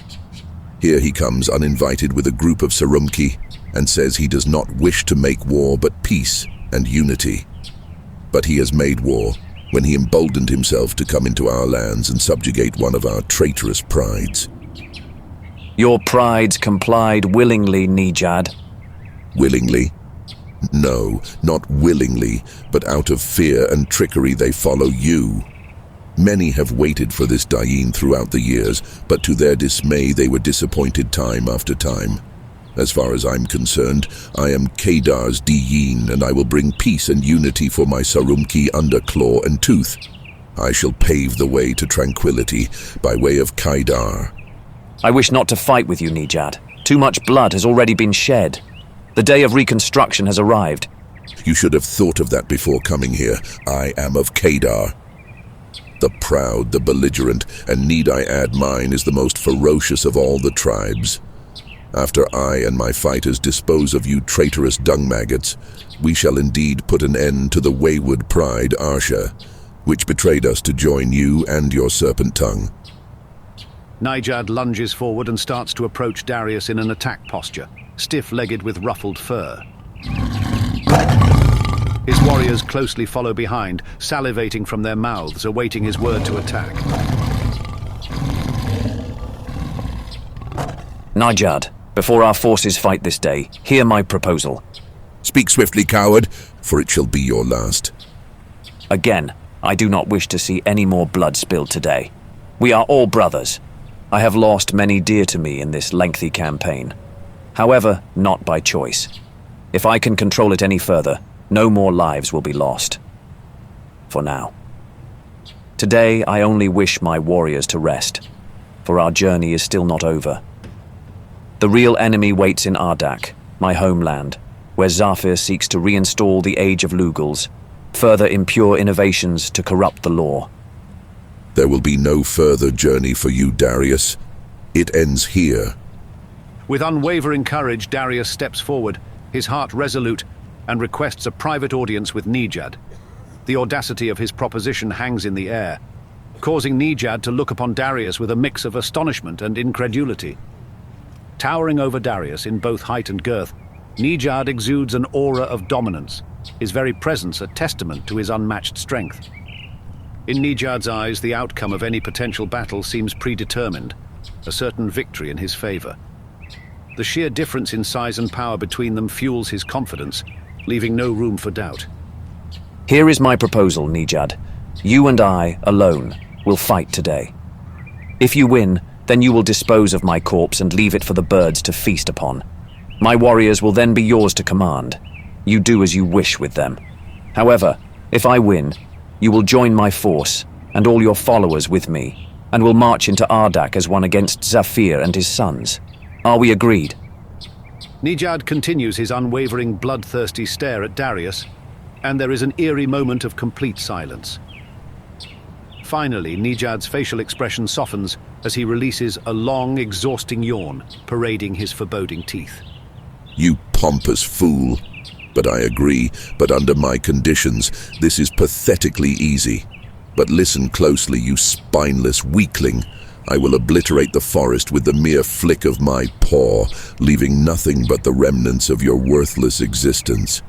Here he comes uninvited with a group of Sarumki and says he does not wish to make war but peace and unity. But he has made war when he emboldened himself to come into our lands and subjugate one of our traitorous prides. Your prides complied willingly, Nijad. Willingly? No, not willingly, but out of fear and trickery they follow you. Many have waited for this Dain throughout the years, but to their dismay they were disappointed time after time. As far as I'm concerned, I am Kedar's Dain, and I will bring peace and unity for my Sarumki under claw and tooth. I shall pave the way to tranquility by way of Kedar. I wish not to fight with you, Nijad. Too much blood has already been shed. The day of reconstruction has arrived. You should have thought of that before coming here. I am of Kedar. The proud, the belligerent, and need I add mine is the most ferocious of all the tribes. After I and my fighters dispose of you traitorous dung maggots, we shall indeed put an end to the wayward pride Arsha, which betrayed us to join you and your serpent tongue. Nijad lunges forward and starts to approach Darius in an attack posture, stiff-legged with ruffled fur. His warriors closely follow behind, salivating from their mouths, awaiting his word to attack. Nijad, before our forces fight this day, hear my proposal. Speak swiftly, coward, for it shall be your last. Again, I do not wish to see any more blood spilled today. We are all brothers. I have lost many dear to me in this lengthy campaign. However, not by choice. If I can control it any further, no more lives will be lost. For now. Today, I only wish my warriors to rest, for our journey is still not over. The real enemy waits in Ardak, my homeland, where Zafir seeks to reinstall the Age of Lugals, further impure innovations to corrupt the law. There will be no further journey for you, Darius. It ends here. With unwavering courage, Darius steps forward, his heart resolute, and requests a private audience with Nijad. The audacity of his proposition hangs in the air, causing Nijad to look upon Darius with a mix of astonishment and incredulity. Towering over Darius in both height and girth, Nijad exudes an aura of dominance, his very presence a testament to his unmatched strength. In Nijad's eyes, the outcome of any potential battle seems predetermined, a certain victory in his favor. The sheer difference in size and power between them fuels his confidence, leaving no room for doubt. Here is my proposal, Nijad. You and I, alone, will fight today. If you win, then you will dispose of my corpse and leave it for the birds to feast upon. My warriors will then be yours to command. You do as you wish with them. However, if I win, you will join my force, and all your followers with me, and will march into Ardak as one against Zafir and his sons. Are we agreed? Nijad continues his unwavering, bloodthirsty stare at Darius, and there is an eerie moment of complete silence. Finally, Nijad's facial expression softens as he releases a long, exhausting yawn, parading his foreboding teeth. You pompous fool. But I agree, but under my conditions, this is pathetically easy. But listen closely, you spineless weakling. I will obliterate the forest with the mere flick of my paw, leaving nothing but the remnants of your worthless existence.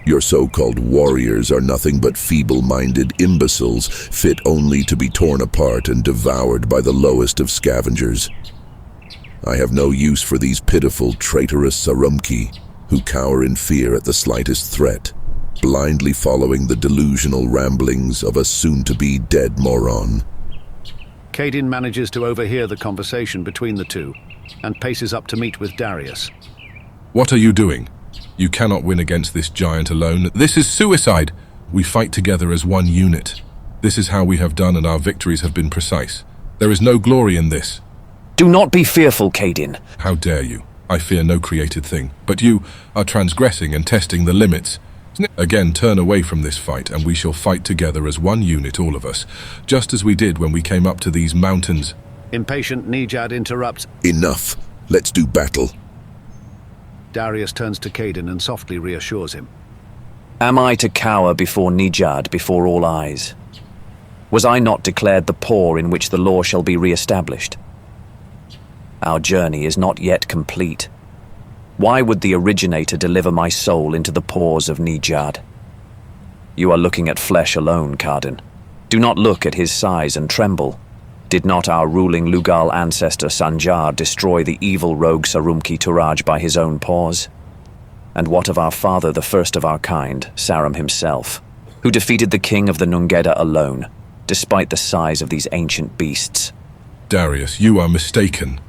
Your so-called warriors are nothing but feeble-minded imbeciles, fit only to be torn apart and devoured by the lowest of scavengers. I have no use for these pitiful, traitorous Sarumki, who cower in fear at the slightest threat, blindly following the delusional ramblings of a soon-to-be dead moron. Kaedin manages to overhear the conversation between the two and paces up to meet with Darius. What are you doing? You cannot win against this giant alone. This is suicide. We fight together as one unit. This is how we have done, and our victories have been precise. There is no glory in this. Do not be fearful, Kaedin. How dare you? I fear no created thing. But you are transgressing and testing the limits. Again, turn away from this fight, and we shall fight together as one unit, all of us, just as we did when we came up to these mountains. Impatient Nijad interrupts. Enough. Let's do battle. Darius turns to Kaedin and softly reassures him. Am I to cower before Nijad before all eyes? Was I not declared the paw in which the law shall be re-established? Our journey is not yet complete. Why would the originator deliver my soul into the paws of Nijad? You are looking at flesh alone, Kaedin. Do not look at his size and tremble. Did not our ruling Lugal ancestor Sanjar destroy the evil rogue Sarumki Turaj by his own paws? And what of our father, the first of our kind, Sarum himself, who defeated the king of the Nungeda alone, despite the size of these ancient beasts? Darius, you are mistaken.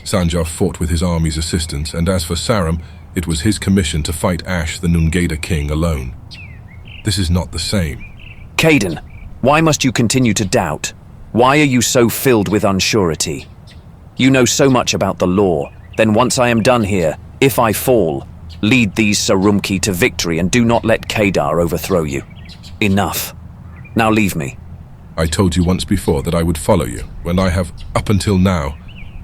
Sanjar fought with his army's assistance, and as for Sarum, it was his commission to fight Ash, the Nungeda king, alone. This is not the same. Kaedin, why must you continue to doubt? Why are you so filled with unsurety? You know so much about the law. Then once I am done here, if I fall, lead these Sarumki to victory and do not let Kedar overthrow you. Enough. Now leave me. I told you once before that I would follow you. When I have, up until now,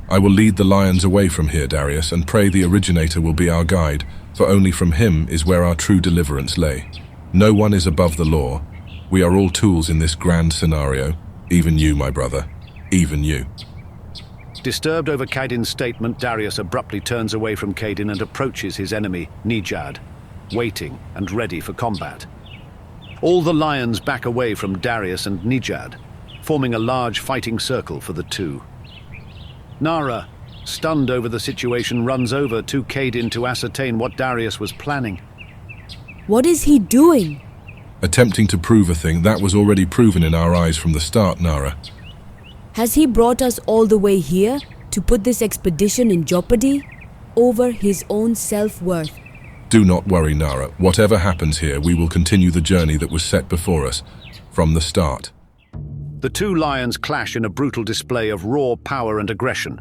I will lead the lions away from here, Darius, and pray the originator will be our guide, for only from him is where our true deliverance lay. No one is above the law. We are all tools in this grand scenario. Even you, my brother. Even you. Disturbed over Kaedin's statement, Darius abruptly turns away from Kaedin and approaches his enemy, Nijad, waiting and ready for combat. All the lions back away from Darius and Nijad, forming a large fighting circle for the two. Nara, stunned over the situation, runs over to Kaedin to ascertain what Darius was planning. What is he doing? Attempting to prove a thing that was already proven in our eyes from the start, Nara. Has he brought us all the way here to put this expedition in jeopardy? Over his own self-worth. Do not worry, Nara. Whatever happens here, we will continue the journey that was set before us, from the start. The two lions clash in a brutal display of raw power and aggression.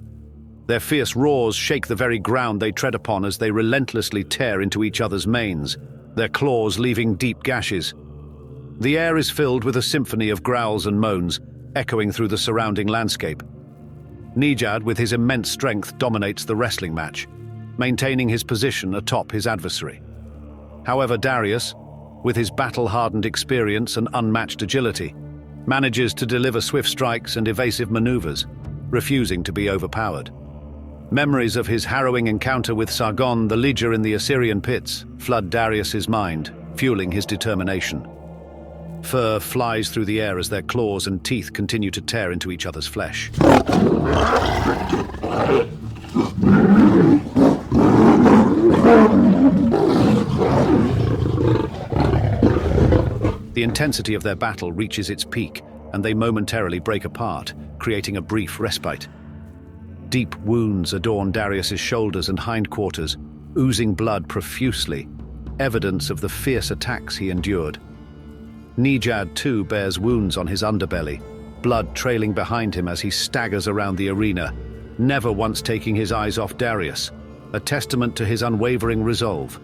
Their fierce roars shake the very ground they tread upon as they relentlessly tear into each other's manes, their claws leaving deep gashes. The air is filled with a symphony of growls and moans, echoing through the surrounding landscape. Nijad, with his immense strength, dominates the wrestling match, maintaining his position atop his adversary. However, Darius, with his battle-hardened experience and unmatched agility, manages to deliver swift strikes and evasive maneuvers, refusing to be overpowered. Memories of his harrowing encounter with Sargon, the leader in the Assyrian pits, flood Darius's mind, fueling his determination. Fur flies through the air as their claws and teeth continue to tear into each other's flesh. The intensity of their battle reaches its peak, and they momentarily break apart, creating a brief respite. Deep wounds adorn Darius's shoulders and hindquarters, oozing blood profusely, evidence of the fierce attacks he endured. Nijad too bears wounds on his underbelly, blood trailing behind him as he staggers around the arena, never once taking his eyes off Darius, a testament to his unwavering resolve.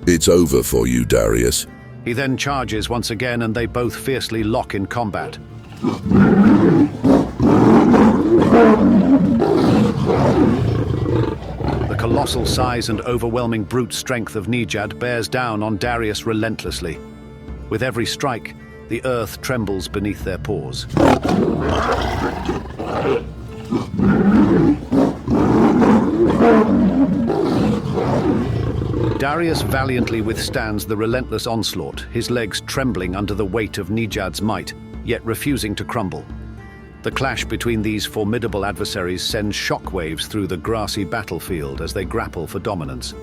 It's over for you, Darius. He then charges once again, and they both fiercely lock in combat. The colossal colossal size and overwhelming brute strength of Nijad bears down on Darius relentlessly. With every strike, the earth trembles beneath their paws. Darius valiantly withstands the relentless onslaught, his legs trembling under the weight of Nijad's might, yet refusing to crumble. The clash between these formidable adversaries sends shockwaves through the grassy battlefield as they grapple for dominance.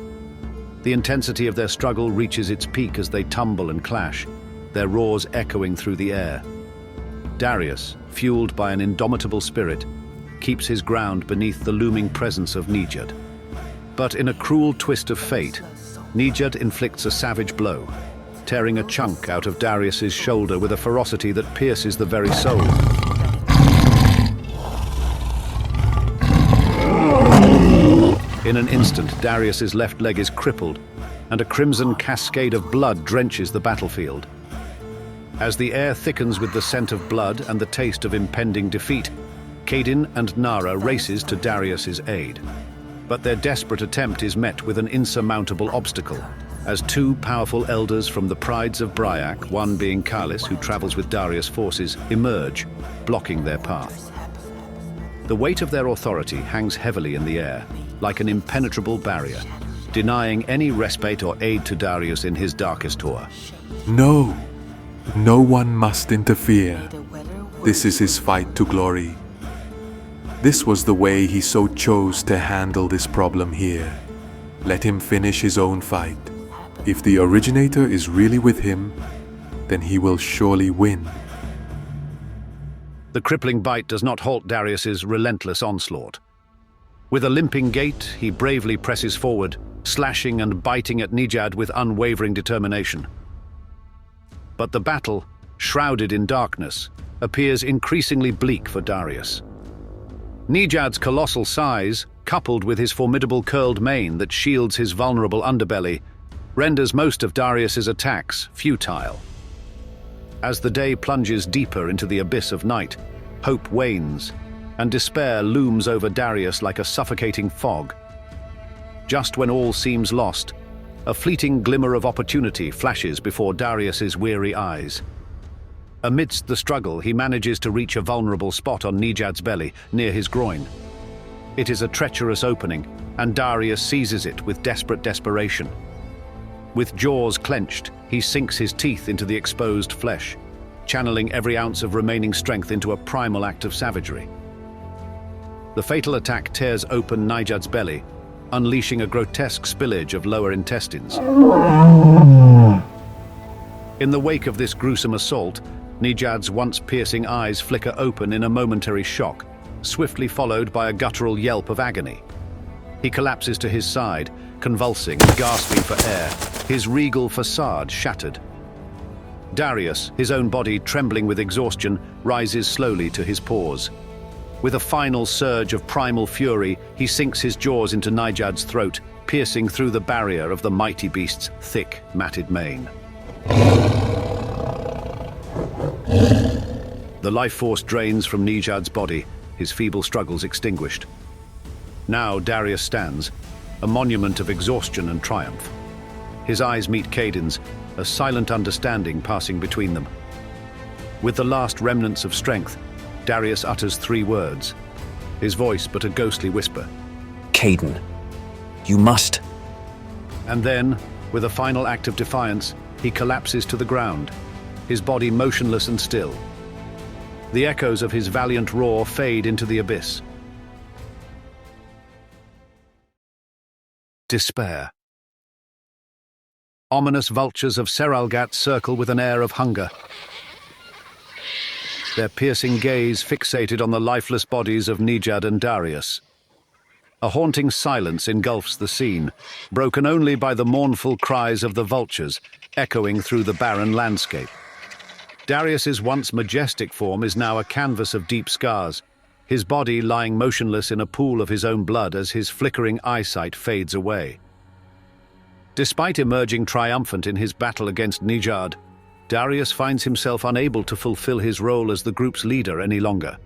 The intensity of their struggle reaches its peak as they tumble and clash, their roars echoing through the air. Darius, fueled by an indomitable spirit, keeps his ground beneath the looming presence of Nijad. But in a cruel twist of fate, Nijad inflicts a savage blow, tearing a chunk out of Darius's shoulder with a ferocity that pierces the very soul. In an instant, Darius's left leg is crippled, and a crimson cascade of blood drenches the battlefield. As the air thickens with the scent of blood and the taste of impending defeat, Kaedin and Nara races to Darius's aid. But their desperate attempt is met with an insurmountable obstacle, as two powerful elders from the Prides of Bryac, one being Kalis, who travels with Darius' forces, emerge, blocking their path. The weight of their authority hangs heavily in the air, like an impenetrable barrier, denying any respite or aid to Darius in his darkest hour. No, no one must interfere. This is his fight to glory. This was the way he so chose to handle this problem here. Let him finish his own fight. If the originator is really with him, then he will surely win. The crippling bite does not halt Darius's relentless onslaught. With a limping gait, he bravely presses forward, slashing and biting at Nijad with unwavering determination. But the battle, shrouded in darkness, appears increasingly bleak for Darius. Nijad's colossal size, coupled with his formidable curled mane that shields his vulnerable underbelly, renders most of Darius's attacks futile. As the day plunges deeper into the abyss of night, hope wanes, and despair looms over Darius like a suffocating fog. Just when all seems lost, a fleeting glimmer of opportunity flashes before Darius's weary eyes. Amidst the struggle, he manages to reach a vulnerable spot on Nijad's belly, near his groin. It is a treacherous opening, and Darius seizes it with desperate desperation. With jaws clenched, he sinks his teeth into the exposed flesh, channeling every ounce of remaining strength into a primal act of savagery. The fatal attack tears open Nijad's belly, unleashing a grotesque spillage of lower intestines. In the wake of this gruesome assault, Nijad's once piercing eyes flicker open in a momentary shock, swiftly followed by a guttural yelp of agony. He collapses to his side, convulsing and gasping for air, his regal facade shattered. Darius, his own body trembling with exhaustion, rises slowly to his paws. With a final surge of primal fury, he sinks his jaws into Nijad's throat, piercing through the barrier of the mighty beast's thick, matted mane. The life force drains from Nijad's body, his feeble struggles extinguished. Now Darius stands, a monument of exhaustion and triumph. His eyes meet Kaedin's, a silent understanding passing between them. With the last remnants of strength, Darius utters 3 words, his voice but a ghostly whisper. Kaedin, you must. And then, with a final act of defiance, he collapses to the ground, his body motionless and still. The echoes of his valiant roar fade into the abyss. Despair. Ominous vultures of Seralgat circle with an air of hunger, their piercing gaze fixated on the lifeless bodies of Nijad and Darius. A haunting silence engulfs the scene, broken only by the mournful cries of the vultures echoing through the barren landscape. Darius's once majestic form is now a canvas of deep scars, his body lying motionless in a pool of his own blood as his flickering eyesight fades away. Despite emerging triumphant in his battle against Nijad, Darius finds himself unable to fulfill his role as the group's leader any longer.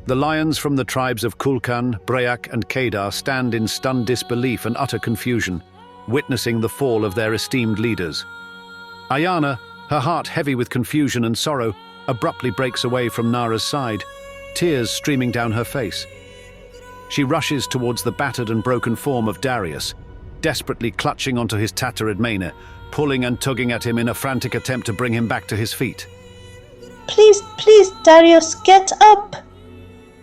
The lions from the tribes of Kulkan, Break, and Kedar stand in stunned disbelief and utter confusion, witnessing the fall of their esteemed leaders. Ayana, her heart heavy with confusion and sorrow, abruptly breaks away from Nara's side, tears streaming down her face. She rushes towards the battered and broken form of Darius, desperately clutching onto his tattered mane, pulling and tugging at him in a frantic attempt to bring him back to his feet. Please, please, Darius, get up!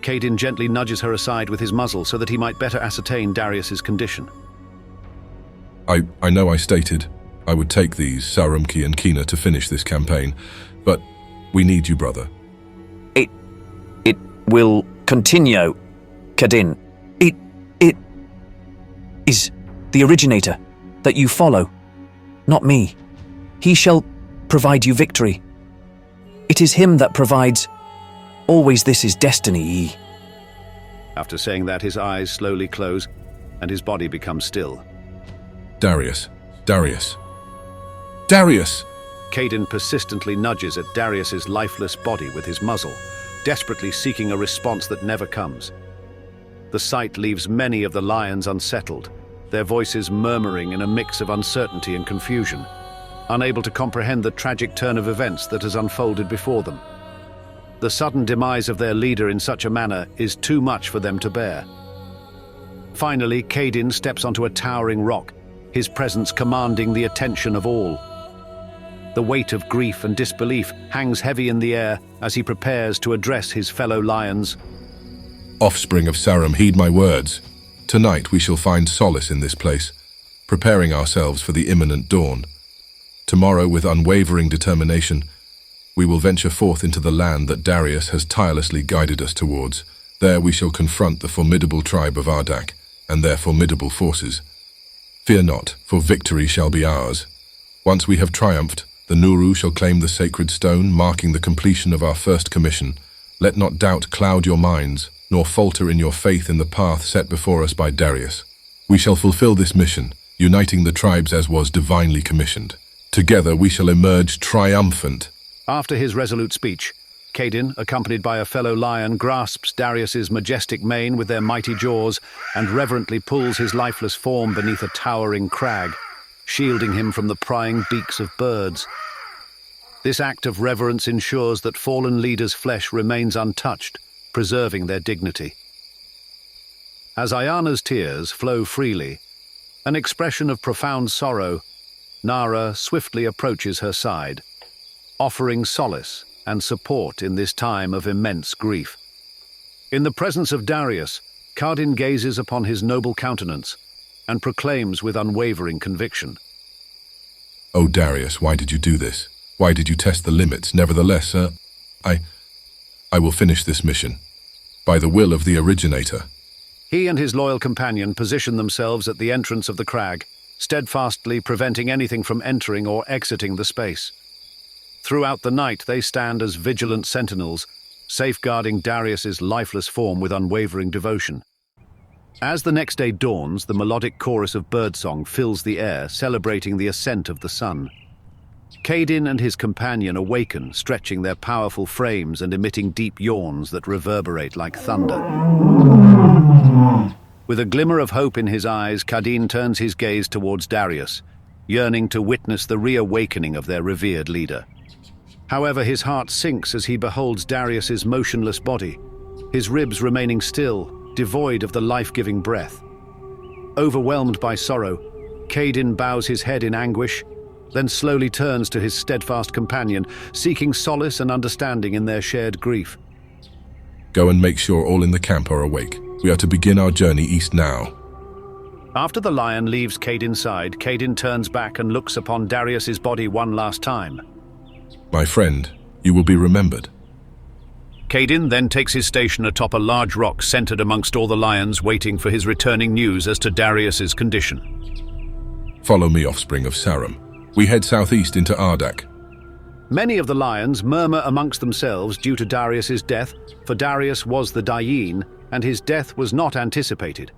Kaidin gently nudges her aside with his muzzle so that he might better ascertain Darius's condition. I know I stated I would take these, Sarumki and Kina, to finish this campaign, but we need you, brother. It will continue, Kadin. It is the originator that you follow, not me. He shall provide you victory. It is him that provides. Always this is destiny. After saying that, his eyes slowly close and his body becomes still. Darius! Kaidin persistently nudges at Darius's lifeless body with his muzzle, desperately seeking a response that never comes. The sight leaves many of the lions unsettled, their voices murmuring in a mix of uncertainty and confusion, unable to comprehend the tragic turn of events that has unfolded before them. The sudden demise of their leader in such a manner is too much for them to bear. Finally, Kaidin steps onto a towering rock, his presence commanding the attention of all. The weight of grief and disbelief hangs heavy in the air as he prepares to address his fellow lions. Offspring of Sarum, heed my words. Tonight we shall find solace in this place, preparing ourselves for the imminent dawn. Tomorrow, with unwavering determination, we will venture forth into the land that Darius has tirelessly guided us towards. There we shall confront the formidable tribe of Ardak and their formidable forces. Fear not, for victory shall be ours. Once we have triumphed, the Nuru shall claim the sacred stone, marking the completion of our first commission. Let not doubt cloud your minds, nor falter in your faith in the path set before us by Darius. We shall fulfill this mission, uniting the tribes as was divinely commissioned. Together we shall emerge triumphant. After his resolute speech, Kaidin, accompanied by a fellow lion, grasps Darius's majestic mane with their mighty jaws and reverently pulls his lifeless form beneath a towering crag, shielding him from the prying beaks of birds. This act of reverence ensures that fallen leaders' flesh remains untouched, preserving their dignity. As Ayana's tears flow freely, an expression of profound sorrow, Nara swiftly approaches her side, offering solace and support in this time of immense grief. In the presence of Darius, Kaidin gazes upon his noble countenance and proclaims with unwavering conviction. Oh Darius, why did you do this? Why did you test the limits? Nevertheless, I will finish this mission, by the will of the originator. He and his loyal companion position themselves at the entrance of the crag, steadfastly preventing anything from entering or exiting the space. Throughout the night, they stand as vigilant sentinels, safeguarding Darius's lifeless form with unwavering devotion. As the next day dawns, the melodic chorus of birdsong fills the air, celebrating the ascent of the sun. Kaidin and his companion awaken, stretching their powerful frames and emitting deep yawns that reverberate like thunder. With a glimmer of hope in his eyes, Kaidin turns his gaze towards Darius, yearning to witness the reawakening of their revered leader. However, his heart sinks as he beholds Darius's motionless body, his ribs remaining still, devoid of the life-giving breath. Overwhelmed by sorrow, Kaidin bows his head in anguish, then slowly turns to his steadfast companion, seeking solace and understanding in their shared grief. Go and make sure all in the camp are awake. We are to begin our journey east now. After the lion leaves Kaidin's side, Kaidin turns back and looks upon Darius's body one last time. My friend, you will be remembered. Kaidin then takes his station atop a large rock centered amongst all the lions, waiting for his returning news as to Darius's condition. Follow me, offspring of Sarum. We head southeast into Ardak. Many of the lions murmur amongst themselves due to Darius's death, for Darius was the Dayin, and his death was not anticipated.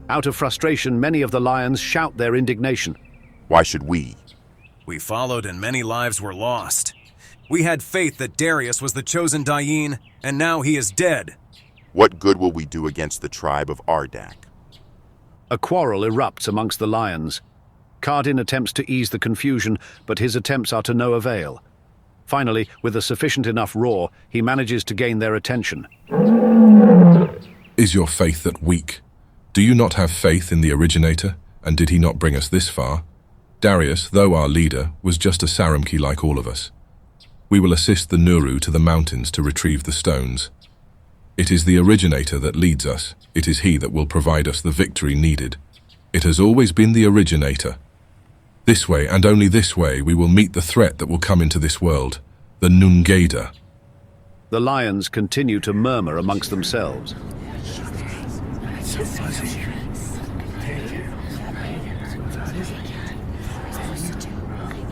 Out of frustration, many of the lions shout their indignation. Why should we? We followed and many lives were lost. We had faith that Darius was the chosen Dayin, and now he is dead. What good will we do against the tribe of Ardak? A quarrel erupts amongst the lions. Cardin attempts to ease the confusion, but his attempts are to no avail. Finally, with a sufficient enough roar, he manages to gain their attention. Is your faith that weak? Do you not have faith in the originator? And did he not bring us this far? Darius, though our leader, was just a Saramki like all of us. We will assist the Nuru to the mountains to retrieve the stones. It is the originator that leads us. It is he that will provide us the victory needed. It has always been the originator. This way, and only this way, we will meet the threat that will come into this world, the Nungeda. The lions continue to murmur amongst themselves.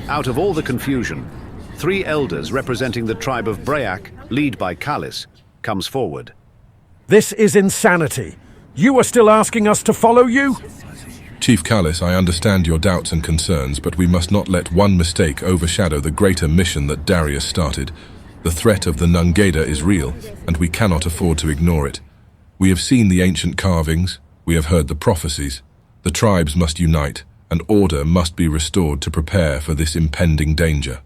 Out of all the confusion, 3 elders representing the tribe of Break, led by Kalis, comes forward. This is insanity. You are still asking us to follow you? Chief Kalis, I understand your doubts and concerns, but we must not let one mistake overshadow the greater mission that Darius started. The threat of the Nungeda is real, and we cannot afford to ignore it. We have seen the ancient carvings, we have heard the prophecies. The tribes must unite, and order must be restored to prepare for this impending danger.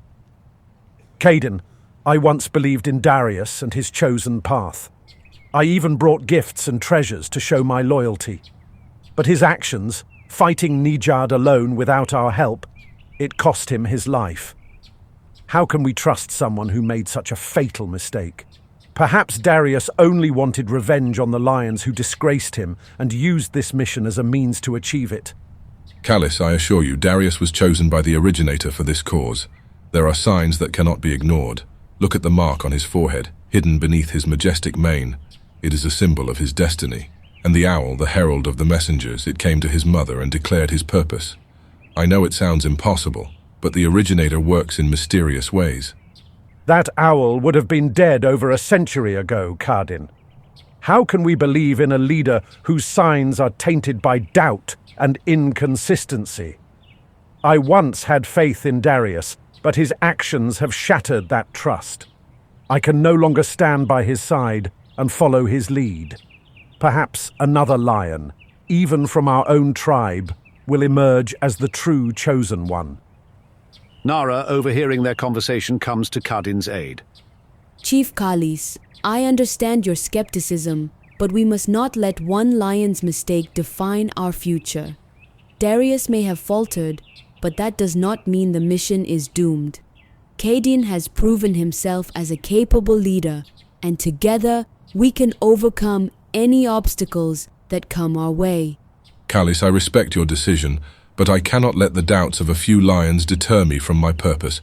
Caden, I once believed in Darius and his chosen path. I even brought gifts and treasures to show my loyalty. But his actions, fighting Nijad alone without our help, it cost him his life. How can we trust someone who made such a fatal mistake? Perhaps Darius only wanted revenge on the lions who disgraced him and used this mission as a means to achieve it. Kalis, I assure you, Darius was chosen by the originator for this cause. There are signs that cannot be ignored. Look at the mark on his forehead, hidden beneath his majestic mane. It is a symbol of his destiny. And the owl, the herald of the messengers, it came to his mother and declared his purpose. I know it sounds impossible, but the originator works in mysterious ways. That owl would have been dead over a century ago, Cardin. How can we believe in a leader whose signs are tainted by doubt and inconsistency? I once had faith in Darius, but his actions have shattered that trust. I can no longer stand by his side and follow his lead. Perhaps another lion, even from our own tribe, will emerge as the true chosen one. Nara, overhearing their conversation, comes to Cardin's aid. Chief Kalis, I understand your skepticism, but we must not let one lion's mistake define our future. Darius may have faltered, but that does not mean the mission is doomed. Caden has proven himself as a capable leader, and together we can overcome any obstacles that come our way. Kalis, I respect your decision, but I cannot let the doubts of a few lions deter me from my purpose.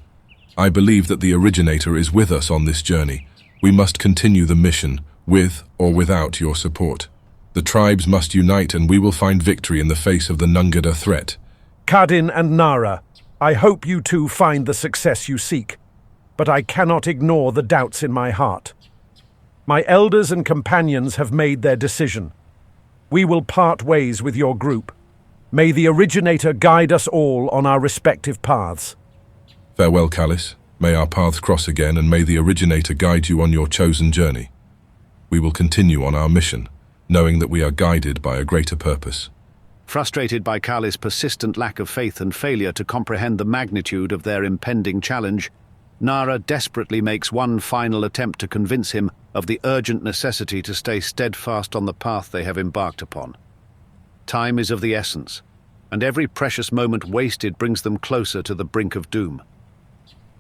I believe that the originator is with us on this journey. We must continue the mission, with or without your support. The tribes must unite and we will find victory in the face of the Nungeda threat. Cardin and Nara, I hope you two find the success you seek, but I cannot ignore the doubts in my heart. My elders and companions have made their decision. We will part ways with your group. May the originator guide us all on our respective paths. Farewell, Kalis. May our paths cross again, and may the originator guide you on your chosen journey. We will continue on our mission, knowing that we are guided by a greater purpose. Frustrated by Kalis' persistent lack of faith and failure to comprehend the magnitude of their impending challenge, Nara desperately makes one final attempt to convince him of the urgent necessity to stay steadfast on the path they have embarked upon. Time is of the essence, and every precious moment wasted brings them closer to the brink of doom.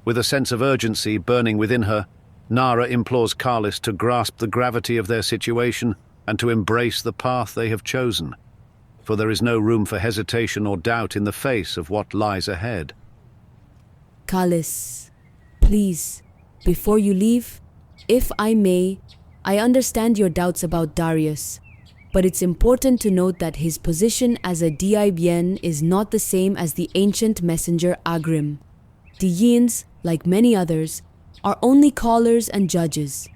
With a sense of urgency burning within her, Nara implores Kalis to grasp the gravity of their situation and to embrace the path they have chosen, for there is no room for hesitation or doubt in the face of what lies ahead. Kalis, please, before you leave, if I may, I understand your doubts about Darius, but it's important to note that his position as a Dibyen is not the same as the ancient messenger Agrim. The Yins, like many others, are only callers and judges.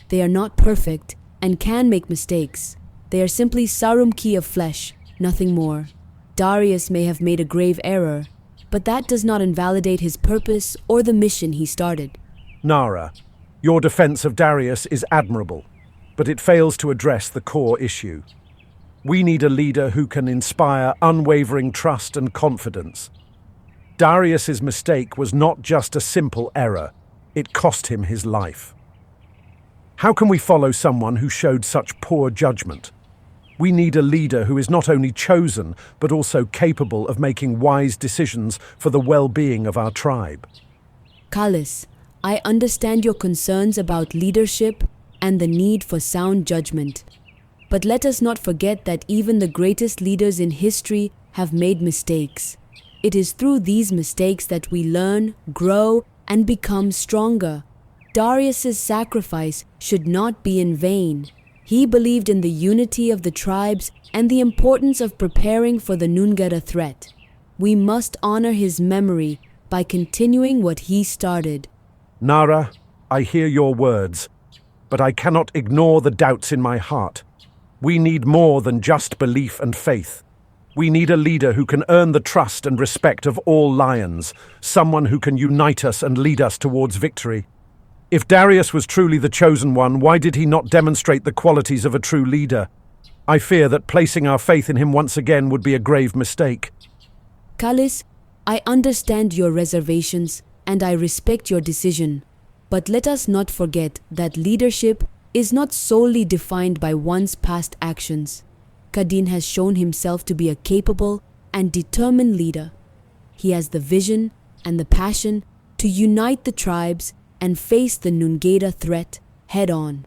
They are not perfect and can make mistakes. They are simply Sarumki of flesh, nothing more. Darius may have made a grave error, but that does not invalidate his purpose or the mission he started. Nara, your defense of Darius is admirable. but it fails to address the core issue. We need a leader who can inspire unwavering trust and confidence. Darius's mistake was not just a simple error, it cost him his life. How can we follow someone who showed such poor judgment? We need a leader who is not only chosen, but also capable of making wise decisions for the well-being of our tribe. Kalis, I understand your concerns about leadership and the need for sound judgment. But let us not forget that even the greatest leaders in history have made mistakes. It is through these mistakes that we learn, grow, and become stronger. Darius's sacrifice should not be in vain. He believed in the unity of the tribes and the importance of preparing for the Nungera threat. We must honor his memory by continuing what he started. Nara, I hear your words, but I cannot ignore the doubts in my heart. We need more than just belief and faith. We need a leader who can earn the trust and respect of all lions, someone who can unite us and lead us towards victory. If Darius was truly the chosen one, why did he not demonstrate the qualities of a true leader? I fear that placing our faith in him once again would be a grave mistake. Kalis, I understand your reservations and I respect your decision. But let us not forget that leadership is not solely defined by one's past actions. Kadin has shown himself to be a capable and determined leader. He has the vision and the passion to unite the tribes and face the Nungera threat head-on.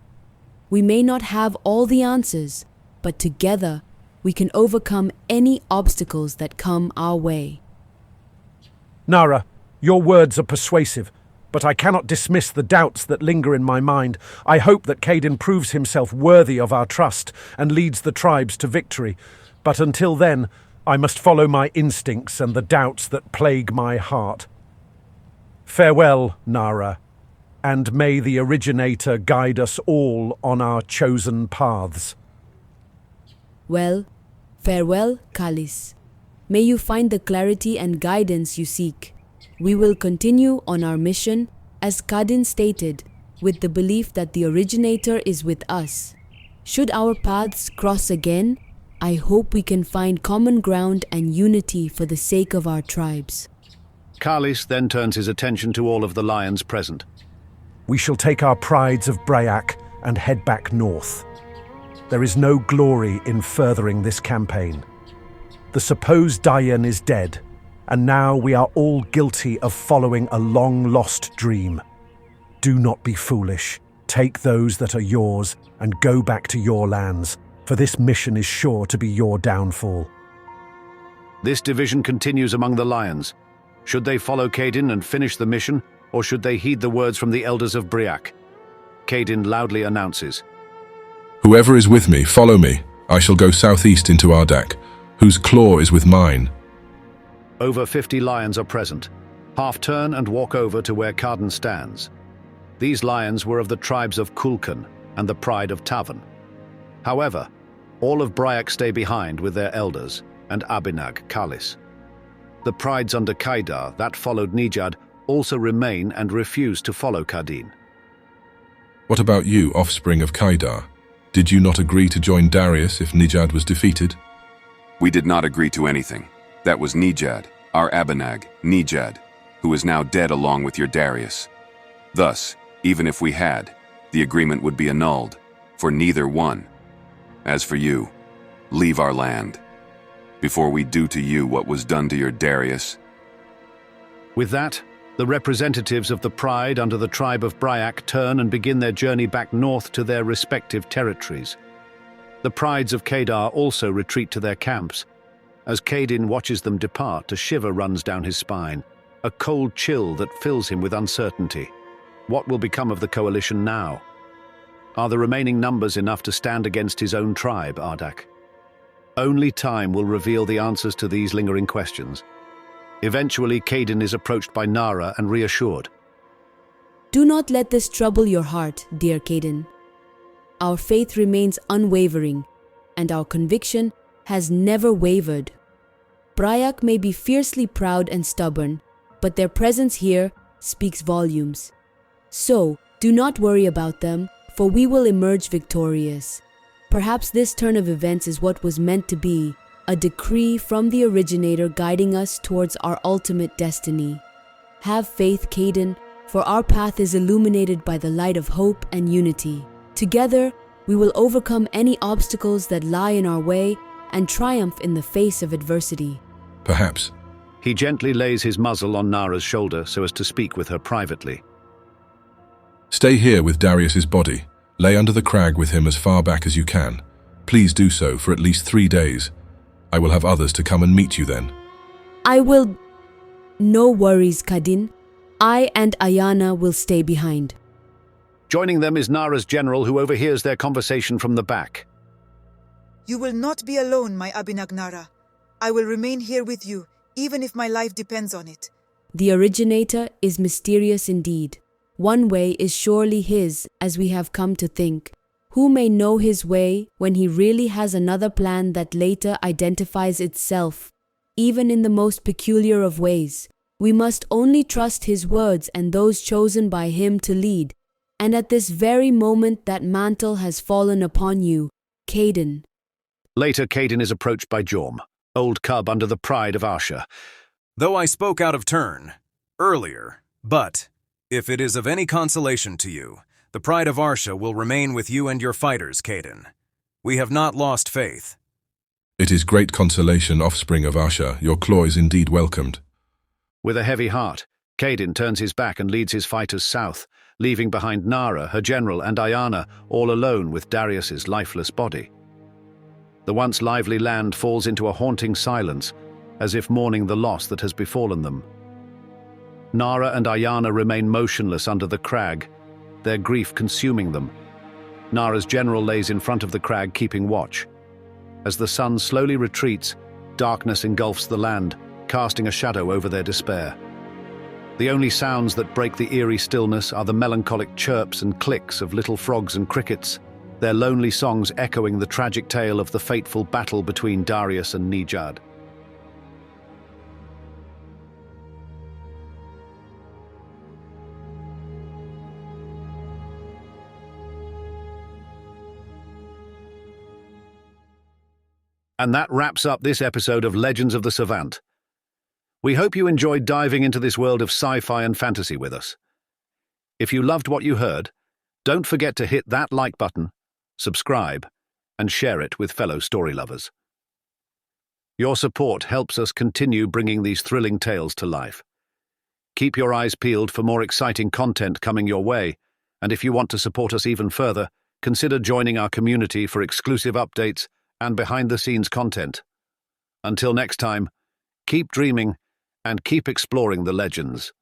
We may not have all the answers, but together we can overcome any obstacles that come our way. Nara, your words are persuasive, but I cannot dismiss the doubts that linger in my mind. I hope that Kadin proves himself worthy of our trust and leads the tribes to victory. But until then, I must follow my instincts and the doubts that plague my heart. Farewell, Nara, and may the Originator guide us all on our chosen paths. Well, farewell, Kalis. May you find the clarity and guidance you seek. We will continue on our mission, as Kadin stated, with the belief that the Originator is with us. Should our paths cross again, I hope we can find common ground and unity for the sake of our tribes. Kalis then turns his attention to all of the lions present. We shall take our prides of Bryak and head back north. There is no glory in furthering this campaign. The supposed Dayan is dead, and now we are all guilty of following a long-lost dream. Do not be foolish. Take those that are yours and go back to your lands, for this mission is sure to be your downfall. This division continues among the lions. Should they follow Kadin and finish the mission, or should they heed the words from the elders of Bryak? Kadin loudly announces, Whoever is with me, follow me. I shall go southeast into Ardak, whose claw is with mine. Over 50 lions are present. Half turn and walk over to where Kadin stands. These lions were of the tribes of Kulkan and the pride of Tavan. However, all of Bryak stay behind with their elders and Abinag Kalis. The prides under Kaidar that followed Nijad also remain and refuse to follow Kadin. What about you, offspring of Kaidar? Did you not agree to join Darius if Nijad was defeated? We did not agree to anything. That was Nijad, our Abinag, Nijad, who is now dead along with your Darius. Thus, even if we had, the agreement would be annulled, for neither one. As for you, leave our land, before we do to you what was done to your Darius. With that, the representatives of the pride under the tribe of Bryak turn and begin their journey back north to their respective territories. The prides of Kadar also retreat to their camps. As Kadin watches them depart, a shiver runs down his spine, a cold chill that fills him with uncertainty. What will become of the coalition now? Are the remaining numbers enough to stand against his own tribe, Ardak? Only time will reveal the answers to these lingering questions. Eventually, Kadin is approached by Nara and reassured. Do not let this trouble your heart, dear Kadin. Our faith remains unwavering, and our conviction has never wavered. Bryak may be fiercely proud and stubborn, but their presence here speaks volumes. So, do not worry about them, for we will emerge victorious. Perhaps this turn of events is what was meant to be, a decree from the originator guiding us towards our ultimate destiny. Have faith, Caden, for our path is illuminated by the light of hope and unity. Together, we will overcome any obstacles that lie in our way and triumph in the face of adversity. Perhaps. He gently lays his muzzle on Nara's shoulder so as to speak with her privately. Stay here with Darius's body. Lay under the crag with him as far back as you can. Please do so for at least 3 days. I will have others to come and meet you then. I will... No worries, Kadin. I and Ayana will stay behind. Joining them is Nara's general, who overhears their conversation from the back. You will not be alone, my Abinag Nara. I will remain here with you, even if my life depends on it. The originator is mysterious indeed. One way is surely his, as we have come to think. Who may know his way when he really has another plan that later identifies itself, even in the most peculiar of ways? We must only trust his words and those chosen by him to lead. And at this very moment that mantle has fallen upon you, Caden. Later, Caden is approached by Jorm, old cub under the pride of Arsha. Though I spoke out of turn earlier, but if it is of any consolation to you, the pride of Arsha will remain with you and your fighters, Caden. We have not lost faith. It is great consolation, offspring of Arsha. Your claw is indeed welcomed. With a heavy heart, Caden turns his back and leads his fighters south, leaving behind Nara, her general, and Ayana, all alone with Darius's lifeless body. The once lively land falls into a haunting silence, as if mourning the loss that has befallen them. Nara and Ayana remain motionless under the crag, their grief consuming them. Nara's general lays in front of the crag, keeping watch. As the sun slowly retreats, darkness engulfs the land, casting a shadow over their despair. The only sounds that break the eerie stillness are the melancholic chirps and clicks of little frogs and crickets, their lonely songs echoing the tragic tale of the fateful battle between Darius and Nijad. And that wraps up this episode of Legends of the Savant. We hope you enjoyed diving into this world of sci-fi and fantasy with us. If you loved what you heard, don't forget to hit that like button, subscribe, and share it with fellow story lovers. Your support helps us continue bringing these thrilling tales to life. Keep your eyes peeled for more exciting content coming your way, and if you want to support us even further, consider joining our community for exclusive updates and behind-the-scenes content. Until next time, keep dreaming and keep exploring the legends.